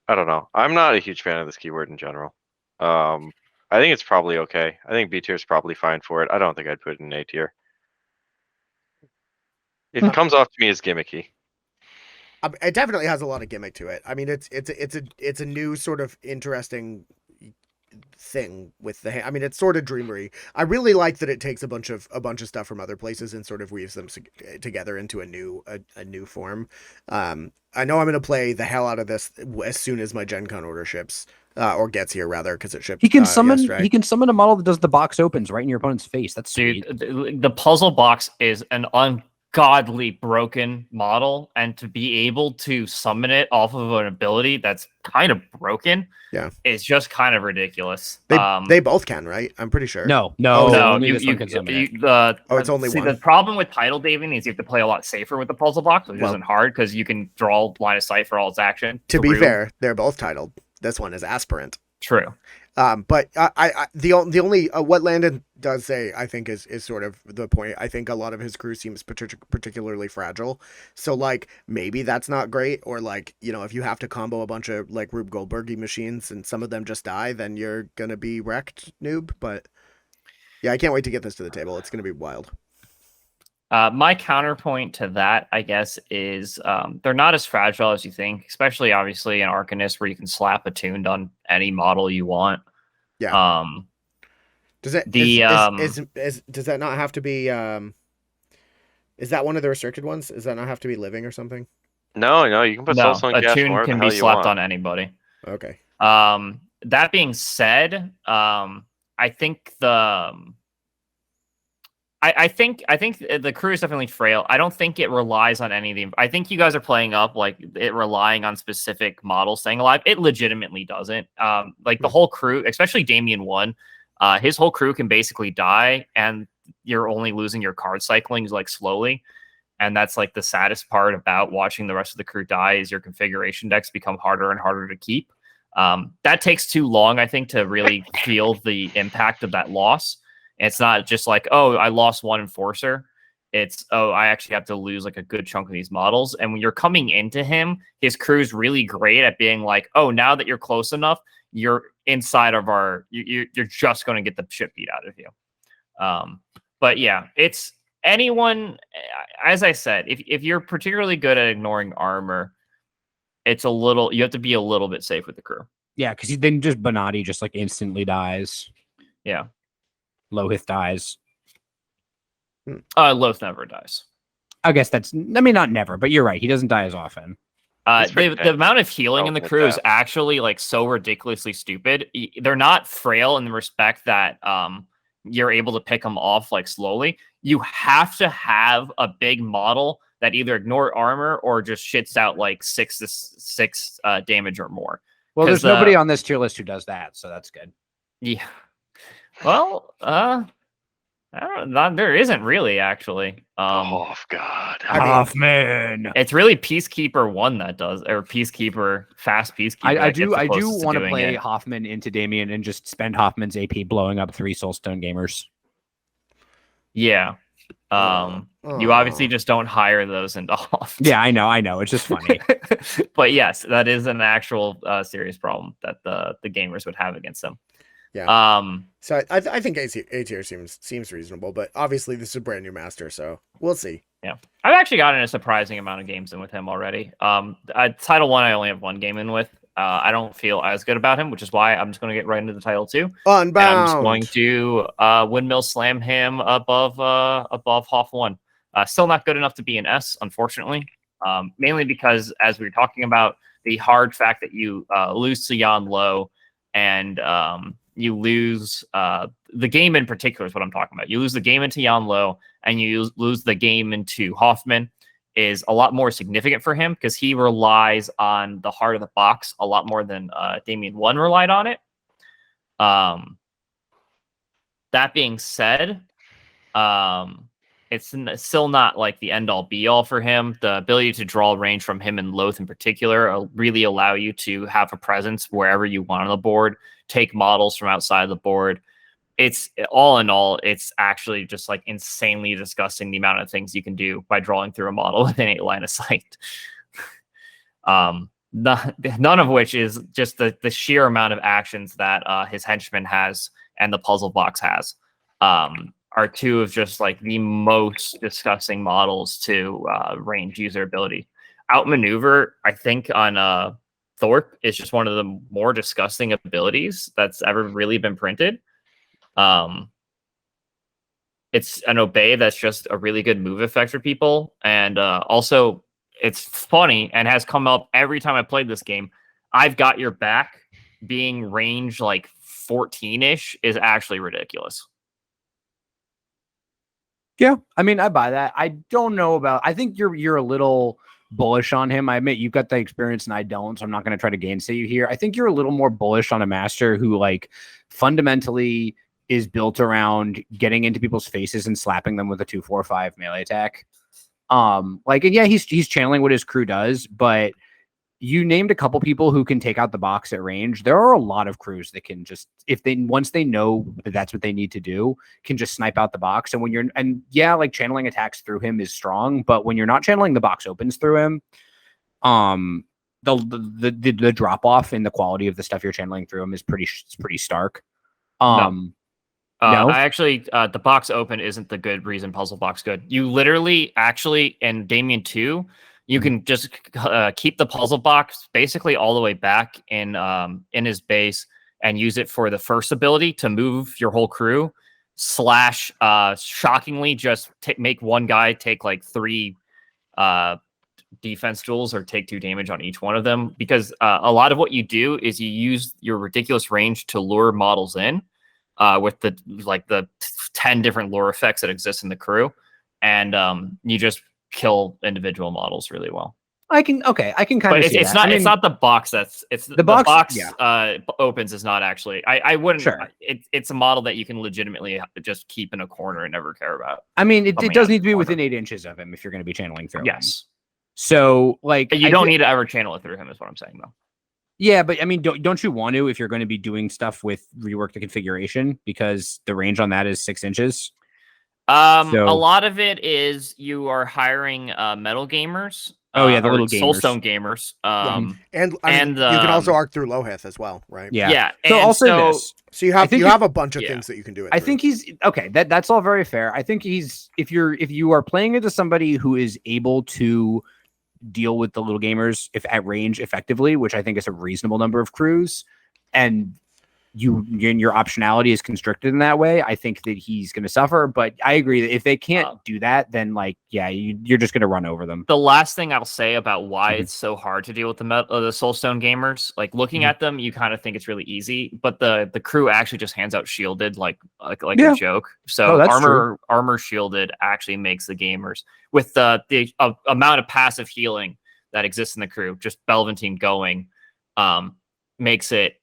I don't know. I'm not a huge fan of this keyword in general. I think it's probably okay. I think B tier is probably fine for it. I don't think I'd put it in A tier. It comes off to me as gimmicky. It definitely has a lot of gimmick to it. I mean, it's a new sort of interesting thing with the. I mean, it's sort of dreamery. I really like that it takes a bunch of stuff from other places and sort of weaves them together into a new form. I know I'm going to play the hell out of this as soon as my Gen Con order ships. Or gets here rather, because it shipped. He can summon. Yesterday. He can summon a model that does the box opens right in your opponent's face. That's sweet. Dude, the puzzle box is an ungodly broken model, and to be able to summon it off of an ability that's kind of broken, is just kind of ridiculous. They both can, right? I'm pretty sure. No. You can summon it. It's only one. The problem with Title Daving is you have to play a lot safer with the puzzle box, which isn't hard because you can draw line of sight for all its action. To be fair, they're both titled. This one is Aspirant. True. But the only what Landon does say, I think, is sort of the point. I think a lot of his crew seems particularly fragile. So like maybe that's not great, or like if you have to combo a bunch of like Rube Goldberg-y machines and some of them just die, then you're gonna be wrecked, noob. But yeah, I can't wait to get this to the table. It's gonna be wild. My counterpoint to that, I guess, is they're not as fragile as you think, especially obviously in Arcanists where you can slap attuned on any model you want. Yeah. Does it does that not have to be is that one of the restricted ones? Does that not have to be living or something? No, you can put Soul Song Cash attune wherever can the hell be you slapped want. on anybody. Okay. That being said, I think I think the crew is definitely frail. I don't think it relies on any of the. I think you guys are playing up like it relying on specific models staying alive. It legitimately doesn't. Like the whole crew, especially Damian 1, his whole crew can basically die, and you're only losing your card cycling like slowly. And that's like the saddest part about watching the rest of the crew die is your configuration decks become harder and harder to keep. That takes too long, I think, to really feel the impact of that loss. It's not just like, oh, I lost one enforcer. It's, oh, I actually have to lose like a good chunk of these models. And when you're coming into him, his crew's really great at being like, oh, now that you're close enough, you're inside of our, you're just going to get the shit beat out of you. But yeah, it's anyone, as I said, if you're particularly good at ignoring armor, it's a little, you have to be a little bit safe with the crew. Yeah, because then just Bonatti just like instantly dies. Yeah. Lohith dies. Loth never dies. I guess that's, I mean, not never, but you're right. He doesn't die as often. The amount of healing in the crew is actually like so ridiculously stupid. They're not frail in the respect that you're able to pick them off like slowly. You have to have a big model that either ignore armor or just shits out like 6 damage or more. Well, there's nobody on this tier list who does that, so that's good. Yeah. Well, I don't know, there isn't really actually. Oh God, Hoffman. It's really Peacekeeper 1 that does, or Peacekeeper, fast Peacekeeper. I do want to play Hoffman into Damian and just spend Hoffman's AP blowing up 3 Soulstone gamers. Yeah. You obviously just don't hire those into off. Yeah, I know. It's just funny. But yes, that is an actual serious problem that the gamers would have against them. Yeah. So I think A tier seems reasonable, but obviously this is a brand new master, so we'll see. Yeah, I've actually gotten a surprising amount of games in with him already. Title 1, I only have 1 game in with. I don't feel as good about him, which is why I'm just going to get right into the title 2. Unbound. And I'm just going to windmill slam him above Hoff 1. Still not good enough to be an S, unfortunately. Mainly because, as we were talking about, the hard fact that you lose to Yan Lo and you lose the game in particular is what I'm talking about. You lose the game into Yan Lo and you lose the game into Hoffman is a lot more significant for him because he relies on the heart of the box a lot more than Damian 1 relied on it. That being said, it's still not like the end all be all for him. The ability to draw range from him and Loth in particular really allow you to have a presence wherever you want on the board, take models from outside the board. It's all in all, it's actually just like insanely disgusting the amount of things you can do by drawing through a model within 8 line of sight. None of which is just the sheer amount of actions that his henchman has and the puzzle box has. Are 2 of just like the most disgusting models to range user ability. Outmaneuver, I think, on Thorpe is just one of the more disgusting abilities that's ever really been printed. It's an obey that's just a really good move effect for people. And also, it's funny and has come up every time I played this game. I've got your back being range like 14-ish is actually ridiculous. Yeah, I mean, I buy that. I don't know about. I think you're a little bullish on him. I admit you've got the experience and I don't, so I'm not going to try to gainsay you here. I think you're a little more bullish on a master who, like, fundamentally is built around getting into people's faces and slapping them with a 2-4-5 melee attack. Like, and yeah, he's channeling what his crew does, but you named a couple people who can take out the box at range. There are a lot of crews that can just, once they know that that's what they need to do, can just snipe out the box. And like channeling attacks through him is strong, but when you're not channeling, the box opens through him. The drop off in the quality of the stuff you're channeling through him is pretty stark. No. No? I actually, the box open isn't the good reason puzzle box good. You literally actually, in Damian 2, you can just keep the puzzle box basically all the way back in his base and use it for the first ability to move your whole crew. / shockingly, just make one guy take like 3 defense duels or take 2 damage on each one of them. Because a lot of what you do is you use your ridiculous range to lure models in with the 10 different lure effects that exist in the crew, and you just kill individual models really well. I can kind But of it's, see it's that. not I mean, it's not the box the box, opens is not actually. I wouldn't. Sure. It's a model that you can legitimately just keep in a corner and never care about. I mean, it coming does out need of to the be corner. within 8 inches of him if you're going to be channeling through him. Yes. So, like, You don't need to ever channel it through him, is what I'm saying, though. Yeah, but I mean, don't you want to if you're going to be doing stuff with rework the configuration because the range on that is 6 inches? A lot of it is you are hiring metal gamers. Oh yeah, the or little gamers. Soulstone gamers. And I mean, you can also arc through Lohith as well, right? Yeah. Yeah. So and I'll say this. So you have a bunch of yeah. things that you can do it I through. think he's okay. That's all very fair. I think he's if you are playing into somebody who is able to deal with the little gamers if at range effectively, which I think is a reasonable number of crews, and your optionality is constricted in that way, I think that he's going to suffer. But I agree that if they can't do that, then like, yeah, you're just going to run over them. The last thing I'll say about why it's so hard to deal with the Soulstone gamers, like looking at them, you kind of think it's really easy, but the crew actually just hands out shielded like a joke. So armor shielded actually makes the gamers with the amount of passive healing that exists in the crew, just Belventine going, makes it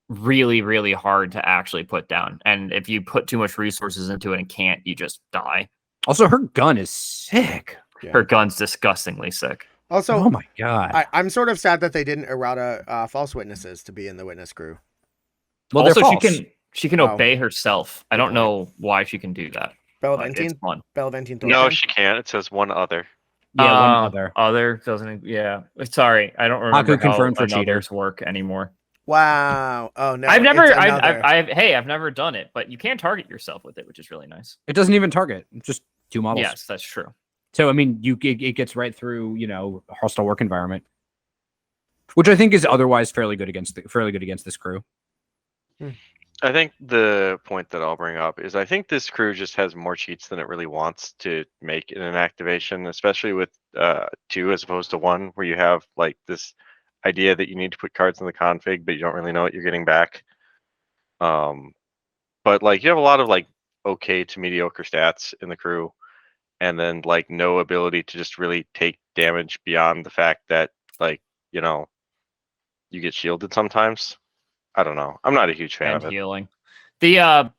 really, really hard to actually put down. And if you put too much resources into it and can't, you just die. Also, her gun is sick. Yeah. Her gun's disgustingly sick. Also, oh my god, I'm sort of sad that they didn't errata false witnesses to be in the witness crew. Well, also, they're false. she can obey herself. I don't know why she can do that. Belventine. No, she can't. It says one other. Yeah, one other. Other doesn't. Yeah, sorry, I don't remember Haku confirmed for cheaters work anymore. Wow. Oh no. I've never done it, but you can target yourself with it, which is really nice. It doesn't even target. It's just 2 models. Yes, that's true. So I mean, it gets right through hostile work environment, which I think is otherwise fairly good against this crew. I think the point that I'll bring up is I think this crew just has more cheats than it really wants to make in an activation, especially with 2 as opposed to 1, where you have like this idea that you need to put cards in the config, but you don't really know what you're getting back. But like you have a lot of like okay to mediocre stats in the crew, and then like no ability to just really take damage beyond the fact that like you get shielded sometimes. I don't know. I'm not a huge fan of it. Healing. The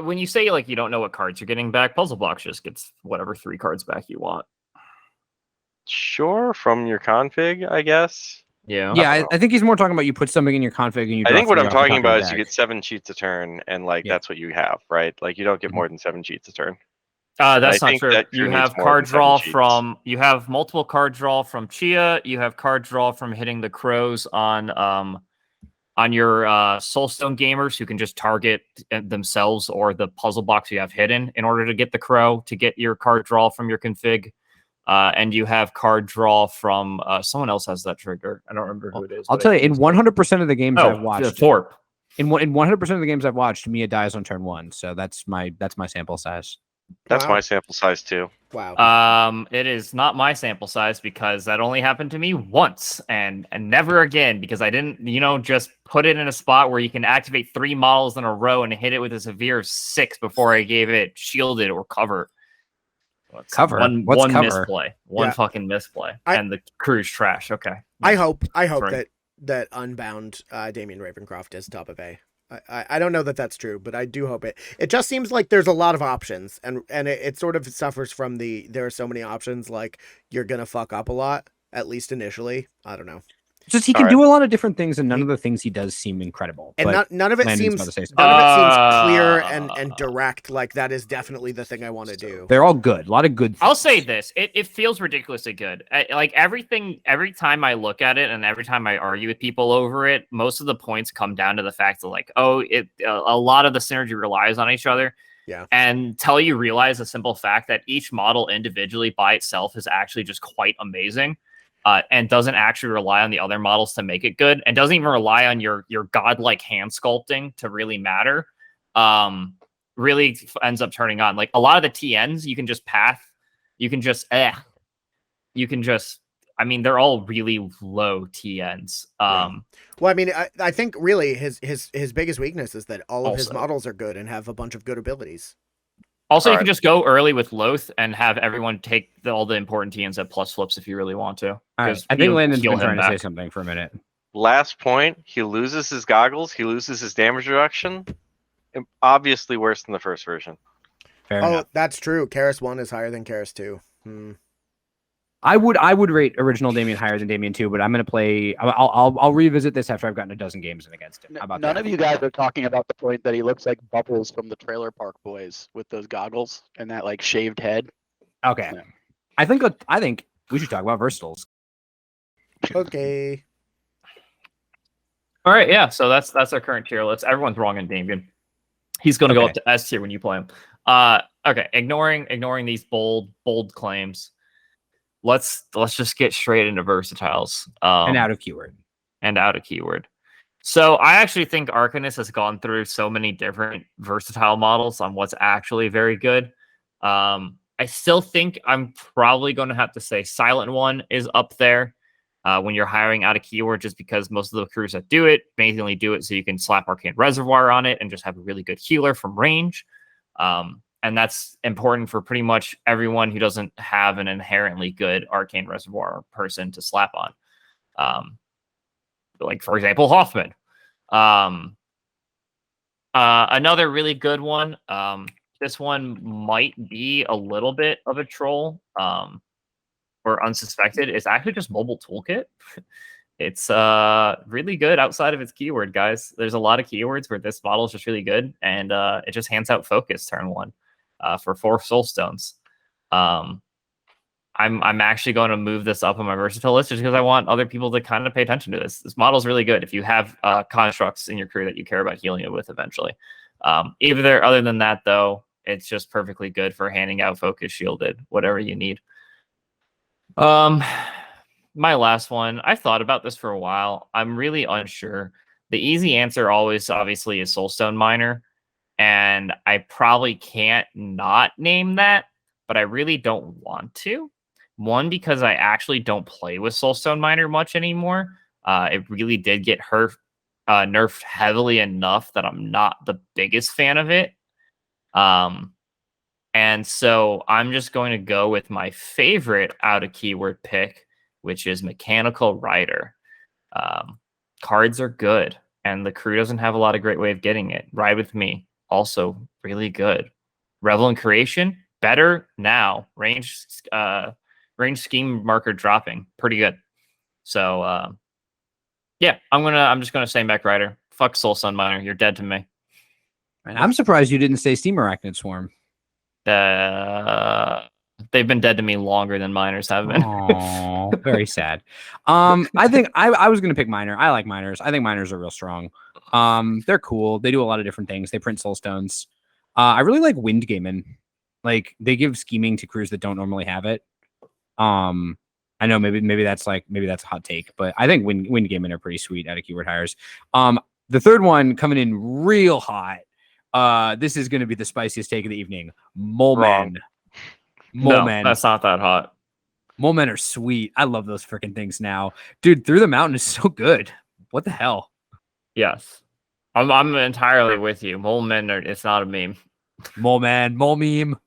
when you say like you don't know what cards you're getting back, Puzzle Box just gets whatever 3 cards back you want. Sure, from your config, I guess. Yeah. Yeah, I think he's more talking about you put something in your config and you. I think what draw I'm 3 off the talking top of about your is you deck. get 7 cheats a turn, and like that's what you have, right? Like you don't get more than 7 cheats a turn. That's not think true. that You crew have needs more card than 7 draw cheats. from. You have multiple card draw from Chia. You have card draw from hitting the crows on your Soulstone gamers who can just target themselves or the puzzle box you have hidden in order to get the crow to get your card draw from your config. And you have card draw from someone else has that trigger. I don't remember who it is. I'll tell you, in 100% of the games I've watched, Thorpe. In 100% of the games I've watched, Mia dies on turn 1, so that's my sample size. That's my sample size too. Wow. It is not my sample size because that only happened to me once and never again because I didn't, just put it in a spot where you can activate 3 models in a row and hit it with a severe 6 before I gave it shielded or cover. Cover? What's one cover? Misplay. One fucking misplay. And the crew's trash. Okay. I hope right. that Unbound Damian Ravencroft is top of A. I don't know that that's true, but I do hope it. It just seems like there's a lot of options, and it sort of suffers from there are so many options. Like you're gonna fuck up a lot, at least initially. I don't know. Just he can do a lot of different things, and none of the things he does seem incredible. And none of it seems clear and direct. Like that is definitely the thing I want to do. They're all good. A lot of good things. I'll say this: it feels ridiculously good. Like everything, every time I look at it, and every time I argue with people over it, most of the points come down to the fact that like, a lot of the synergy relies on each other. Yeah. And until you realize the simple fact that each model individually by itself is actually just quite amazing. And doesn't actually rely on the other models to make it good, and doesn't even rely on your godlike hand sculpting to really matter. Really ends up turning on. Like a lot of the TNs, you can just path. You can just. I mean, they're all really low TNs. Well, I mean, I think really his biggest weakness is that all of his models are good and have a bunch of good abilities. Also, you Alright. can just go early with Loath and have everyone take all the important TNs at plus flips if you really want to. All right. Because I think you'll Landon's heal been him trying to say back. something for a minute. Last point, he loses his goggles, he loses his damage reduction. Obviously worse than the first version. Fair Oh, enough. that's true. Kaeris 1 is higher than Kaeris 2. Hmm. I would rate original Damian higher than Damian 2, but I'm gonna play. I'll revisit this after I've gotten a dozen games in against him. How about None that? of you guys are talking about the point that he looks like Bubbles from the Trailer Park Boys with those goggles and that like shaved head. Okay, Yeah. I think we should talk about versatiles. Okay. All right, yeah. So that's our current tier list. Everyone's wrong in Damian. He's going to go Okay. up to S tier when you play him. Okay. Ignoring these bold claims. Let's just get straight into versatiles. And out of keyword. So I actually think Arcanists has gone through so many different versatile models on what's actually very good. I still think I'm probably going to have to say Silent One is up there when you're hiring out a keyword, just because most of the crews that do it mainly do it so you can slap Arcane Reservoir on it and just have a really good healer from range. And that's important for pretty much everyone who doesn't have an inherently good Arcane Reservoir person to slap on. Like, for example, Hoffman. Another really good one. This one might be a little bit of a troll or unsuspected. It's actually just Mobile Toolkit. It's really good outside of its keyword, guys. There's a lot of keywords where this model is just really good, and it just hands out focus turn 1 for 4 Soulstones. I'm actually going to move this up on my versatile list just because I want other people to kind of pay attention to this. This model is really good if you have constructs in your crew that you care about healing it with eventually. Other than that, though, it's just perfectly good for handing out focus shielded, whatever you need. My last one, I've thought about this for a while. I'm really unsure. The easy answer always, obviously, is Soulstone Miner. And I probably can't not name that, but I really don't want to. One, because I actually don't play with Soulstone Miner much anymore. It really did get nerfed heavily enough that I'm not the biggest fan of it. And so I'm just going to go with my favorite out of keyword pick, which is Mechanical Rider. Cards are good, and the crew doesn't have a lot of great way of getting it. Ride with me. Also really good. Revel in Creation, better now. Range scheme marker dropping, pretty good. So yeah, I'm just gonna say Mech Rider. Fuck Soul Sun Miner, you're dead to me. And I'm surprised you didn't say Steam Arachnid Swarm. They've been dead to me longer than miners have been. Oh, very sad. I think I was gonna pick Miner. I like miners. I think miners are real strong. They're cool. They do a lot of different things. They print soulstones. I really like Wind Gaming. Like, they give scheming to crews that don't normally have it. I know maybe that's a hot take, but I think Wind Gaming are pretty sweet out of keyword hires. The third one coming in real hot. This is going to be the spiciest take of the evening. Molemen. No, that's not that hot. Molemen are sweet. I love those freaking things now. Dude, Through the Mountain is so good. What the hell? Yes. I'm entirely with you. Molemen it's not a meme. Mole meme.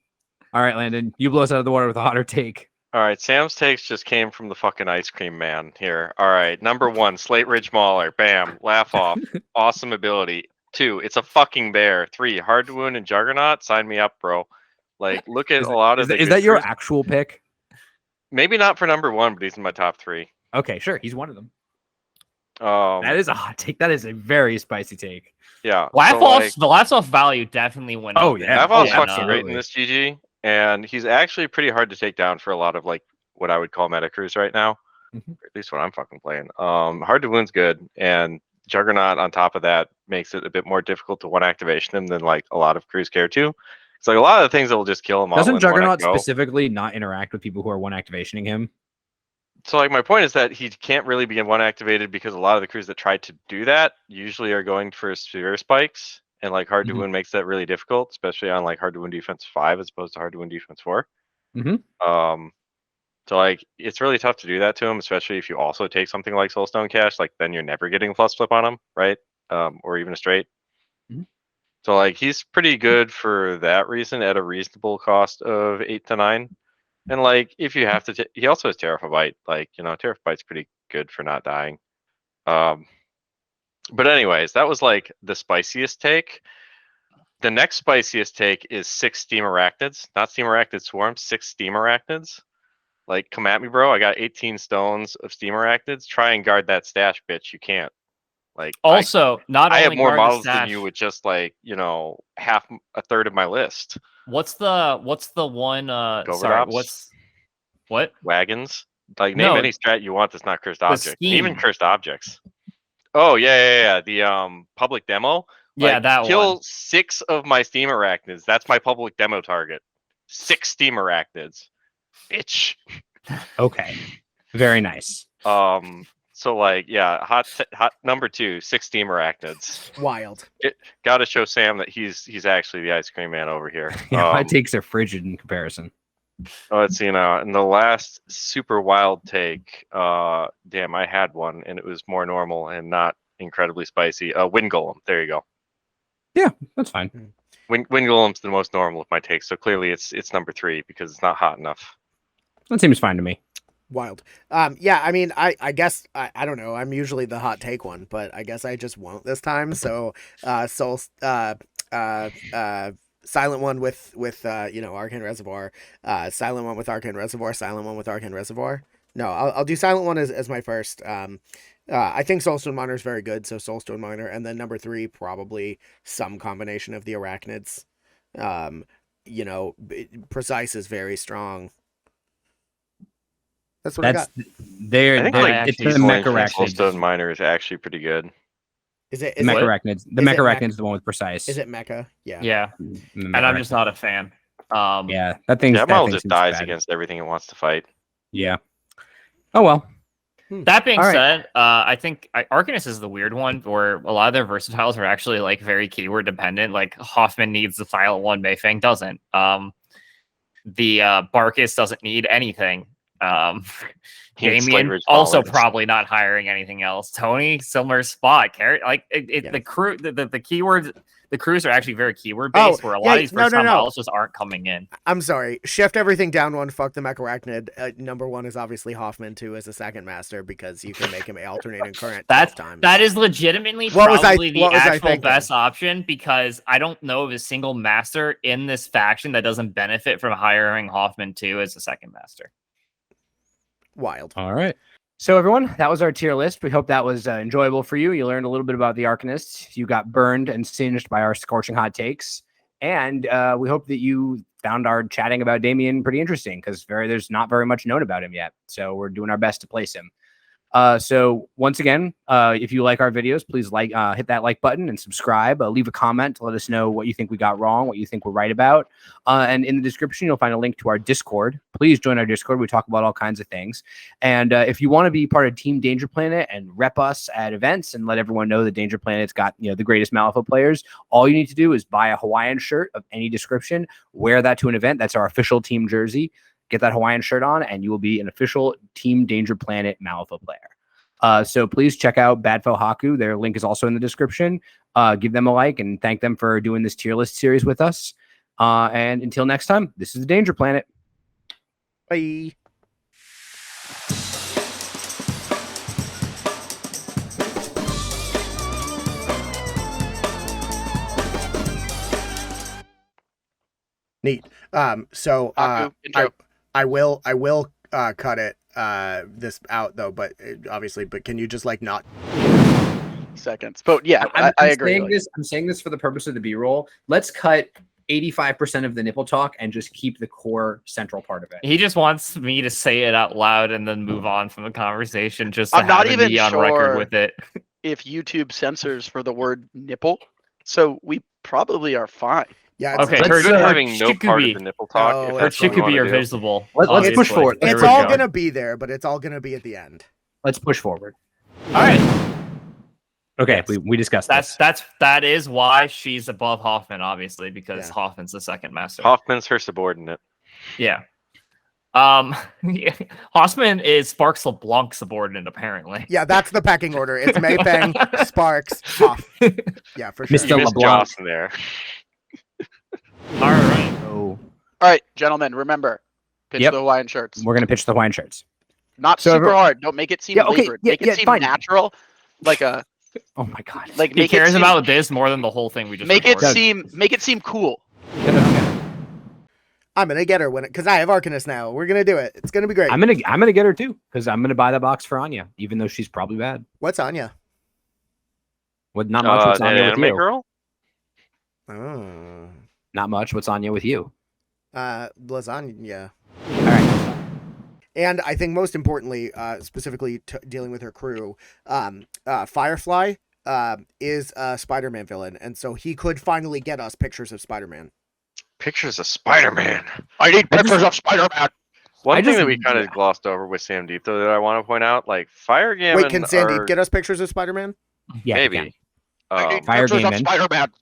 All right, Landon, you blow us out of the water with a hotter take. All right, Sam's takes just came from the fucking ice cream man here. All right, number 1, Slate Ridge Mauler. Bam, laugh off. Awesome ability. 2, it's a fucking bear. 3, Hard to Wound and Juggernaut. Sign me up, bro. Like, look at a lot of the. Is that your actual pick? Maybe not for number 1, but he's in my top 3. Okay, sure. He's one of them. That is a hot take. That is a very spicy take. Yeah. The laugh off value definitely went Oh, up. yeah. Laugh off's yeah, fucking absolutely. great in this GG, and he's actually pretty hard to take down for a lot of like what I would call meta crews right now. Mhm. Or at least what I'm fucking playing. Hard to Wound's good, and Juggernaut on top of that makes it a bit more difficult to one activation him than like a lot of crews care to. It's like a lot of the things that will just kill him. Doesn't Juggernaut specifically not interact with people who are one activationing him? So like my point is that he can't really be one activated because a lot of the crews that try to do that usually are going for severe spikes, and like Hard to Mhm. Wound makes that really difficult, especially on like Hard to Wound defense 5 as opposed to Hard to Wound defense 4. Mhm. So like it's really tough to do that to him, especially if you also take something like Soulstone Cache. Like then you're never getting a plus flip on him, right? Or even a straight. Mhm. So like he's pretty good for that reason at a reasonable cost of 8 to 9. And like if you have to, he also has Terrafabite. Like Terrafabite's pretty good for not dying. But anyways, that was like the spiciest take. The next spiciest take is 6 Steam Arachnids, not Steam Arachnid Swarm, 6 Steam Arachnids. Like, come at me, bro. I got 18 stones of Steam Arachnids. Try and guard that stash, bitch. You can't. Like, also, I have more guard the models than stash. you with just like a third of my list. What's the one? Sorry, what wagons? Like, No. name any strat you want that's not cursed objects, and even scheme. cursed objects. Oh yeah. The public demo. Yeah, Like, that kill one. 6 of my Steam Arachnids. That's my public demo target. 6 Steam Arachnids. Bitch. Okay. Very nice. So like, yeah, hot number 2, 6 Steam Arachnids. Wild. Got to show Sam that he's actually the ice cream man over here. My takes are frigid in comparison. Let's see now. In the last super wild take, damn, I had one and it was more normal and not incredibly spicy. Wind Golem. There you go. Yeah, that's fine. Wind Golem's the most normal of my takes, so clearly it's number 3 because it's not hot enough. That seems fine to me. Wild. Yeah, I mean, I guess I don't know. I'm usually the hot take one, but I guess I just won't this time. So, silent one with Arcane Reservoir, silent one with Arcane Reservoir, silent one with Arcane Reservoir. No, I'll do silent one as my first. I think Soulstone Miner is very good, so Soulstone Miner, and then number 3 probably some combination of the Arachnids. Precise is very strong. That's what I got. I think it's the Mech Soulstone Arachnids. Miner is actually pretty good. Is it Mech Arachnids? The Mech Arachnid is the one with precise. Is it Mecha? Yeah. Yeah, and I'm just not a fan. Yeah, that thing. That model just seems dies bad. against everything it wants to fight. Yeah. Oh well. That being All right. said, I think Arcanists is the weird one where a lot of their versatiles are actually like very keyword dependent. Like Hoffman needs the silent one, Mei Feng doesn't. The Barkus doesn't need anything. Damian also probably not hiring anything else. Toni, similar spot. Like the crew, the keywords, the crews are actually very keyword based. Where a lot of these versatile models just aren't coming in. I'm sorry. Shift everything down one. Fuck the Mech Arachnid. Number 1 is obviously Hoffman 2 as a second master because you can make him alternating current. That is legitimately probably the actual best option because I don't know of a single master in this faction that doesn't benefit from hiring Hoffman 2 as a second master. Wild. All right. So everyone, that was our tier list. We hope that was enjoyable for you. You learned a little bit about the Arcanists. You got burned and singed by our scorching hot takes. And we hope that you found our chatting about Damian pretty interesting because there's not very much known about him yet. So we're doing our best to place him. So once again, if you like our videos, please hit that like button and subscribe. Leave a comment to let us know what you think we got wrong, what you think we're right about. And in the description, you'll find a link to our Discord. Please join our Discord. We talk about all kinds of things. And if you want to be part of Team Danger Planet and rep us at events and let everyone know that Danger Planet's got the greatest Malifaux players, all you need to do is buy a Hawaiian shirt of any description, wear that to an event. That's our official team jersey. Get that Hawaiian shirt on, and you will be an official Team Danger Planet Malifaux player. So please check out Badfo Haku. Their link is also in the description. Give them a like and thank them for doing this tier list series with us. And until next time, this is the Danger Planet. Bye. Neat. So I will cut it this out though, but obviously, but can you just like not seconds? But yeah, I agree. I'm saying this for the purpose of the B-roll. Let's cut 85% of the nipple talk and just keep the core central part of it. He just wants me to say it out loud and then move on from the conversation. Just I'm not even be on record with it. If YouTube censors for the word nipple, so we probably are fine. Yeah. Okay. It's good having no part of the nipple talk. Oh, Her Chickabee are visible. Let's push forward. It's all gonna be there, but it's all gonna be at the end. Let's push forward. All right. Okay, we discussed this. That is why she's above Hoffman, obviously, because Hoffman's the second master. Hoffman's her subordinate. Yeah. Hoffman is Sparks LeBlanc subordinate, apparently. Yeah, that's the pecking order. It's Mei Feng, Sparks, Hoff. Yeah, for sure. Mr. You missed LeBlanc. Joss in there. All right. Oh, All right, gentlemen, remember, pitch Yep. the Hawaiian shirts. we're gonna pitch the Hawaiian shirts. Not So super every- hard. Don't make it seem Yeah, okay, labored. yeah, Make it yeah, seem fine. natural. Like a Oh my god. like He make cares it seem, about this more than the whole thing we just make it recorded. seem cool. I'm gonna get her when because I have Arcanists now. We're gonna do it. It's gonna be great. I'm gonna get her too because I'm gonna buy the box for Anya, even though she's probably bad. What's Anya? What? Not much. What's The Anya with anime you? girl? Oh. Not much. What's Anya with you? Lasagna. All right. And I think most importantly, specifically dealing with her crew, Firefly is a Spider-Man villain, and so he could finally get us pictures of Spider-Man. Pictures of Spider-Man. I need pictures of Spider-Man. One I thing just- that we kind of glossed over with Sam Deep, though, that I want to point out, like Fire Gammon. Wait, can Sandeep get us pictures of Spider-Man? Yeah. Maybe. yeah. I need Fire pictures of Gammon. Spider-Man.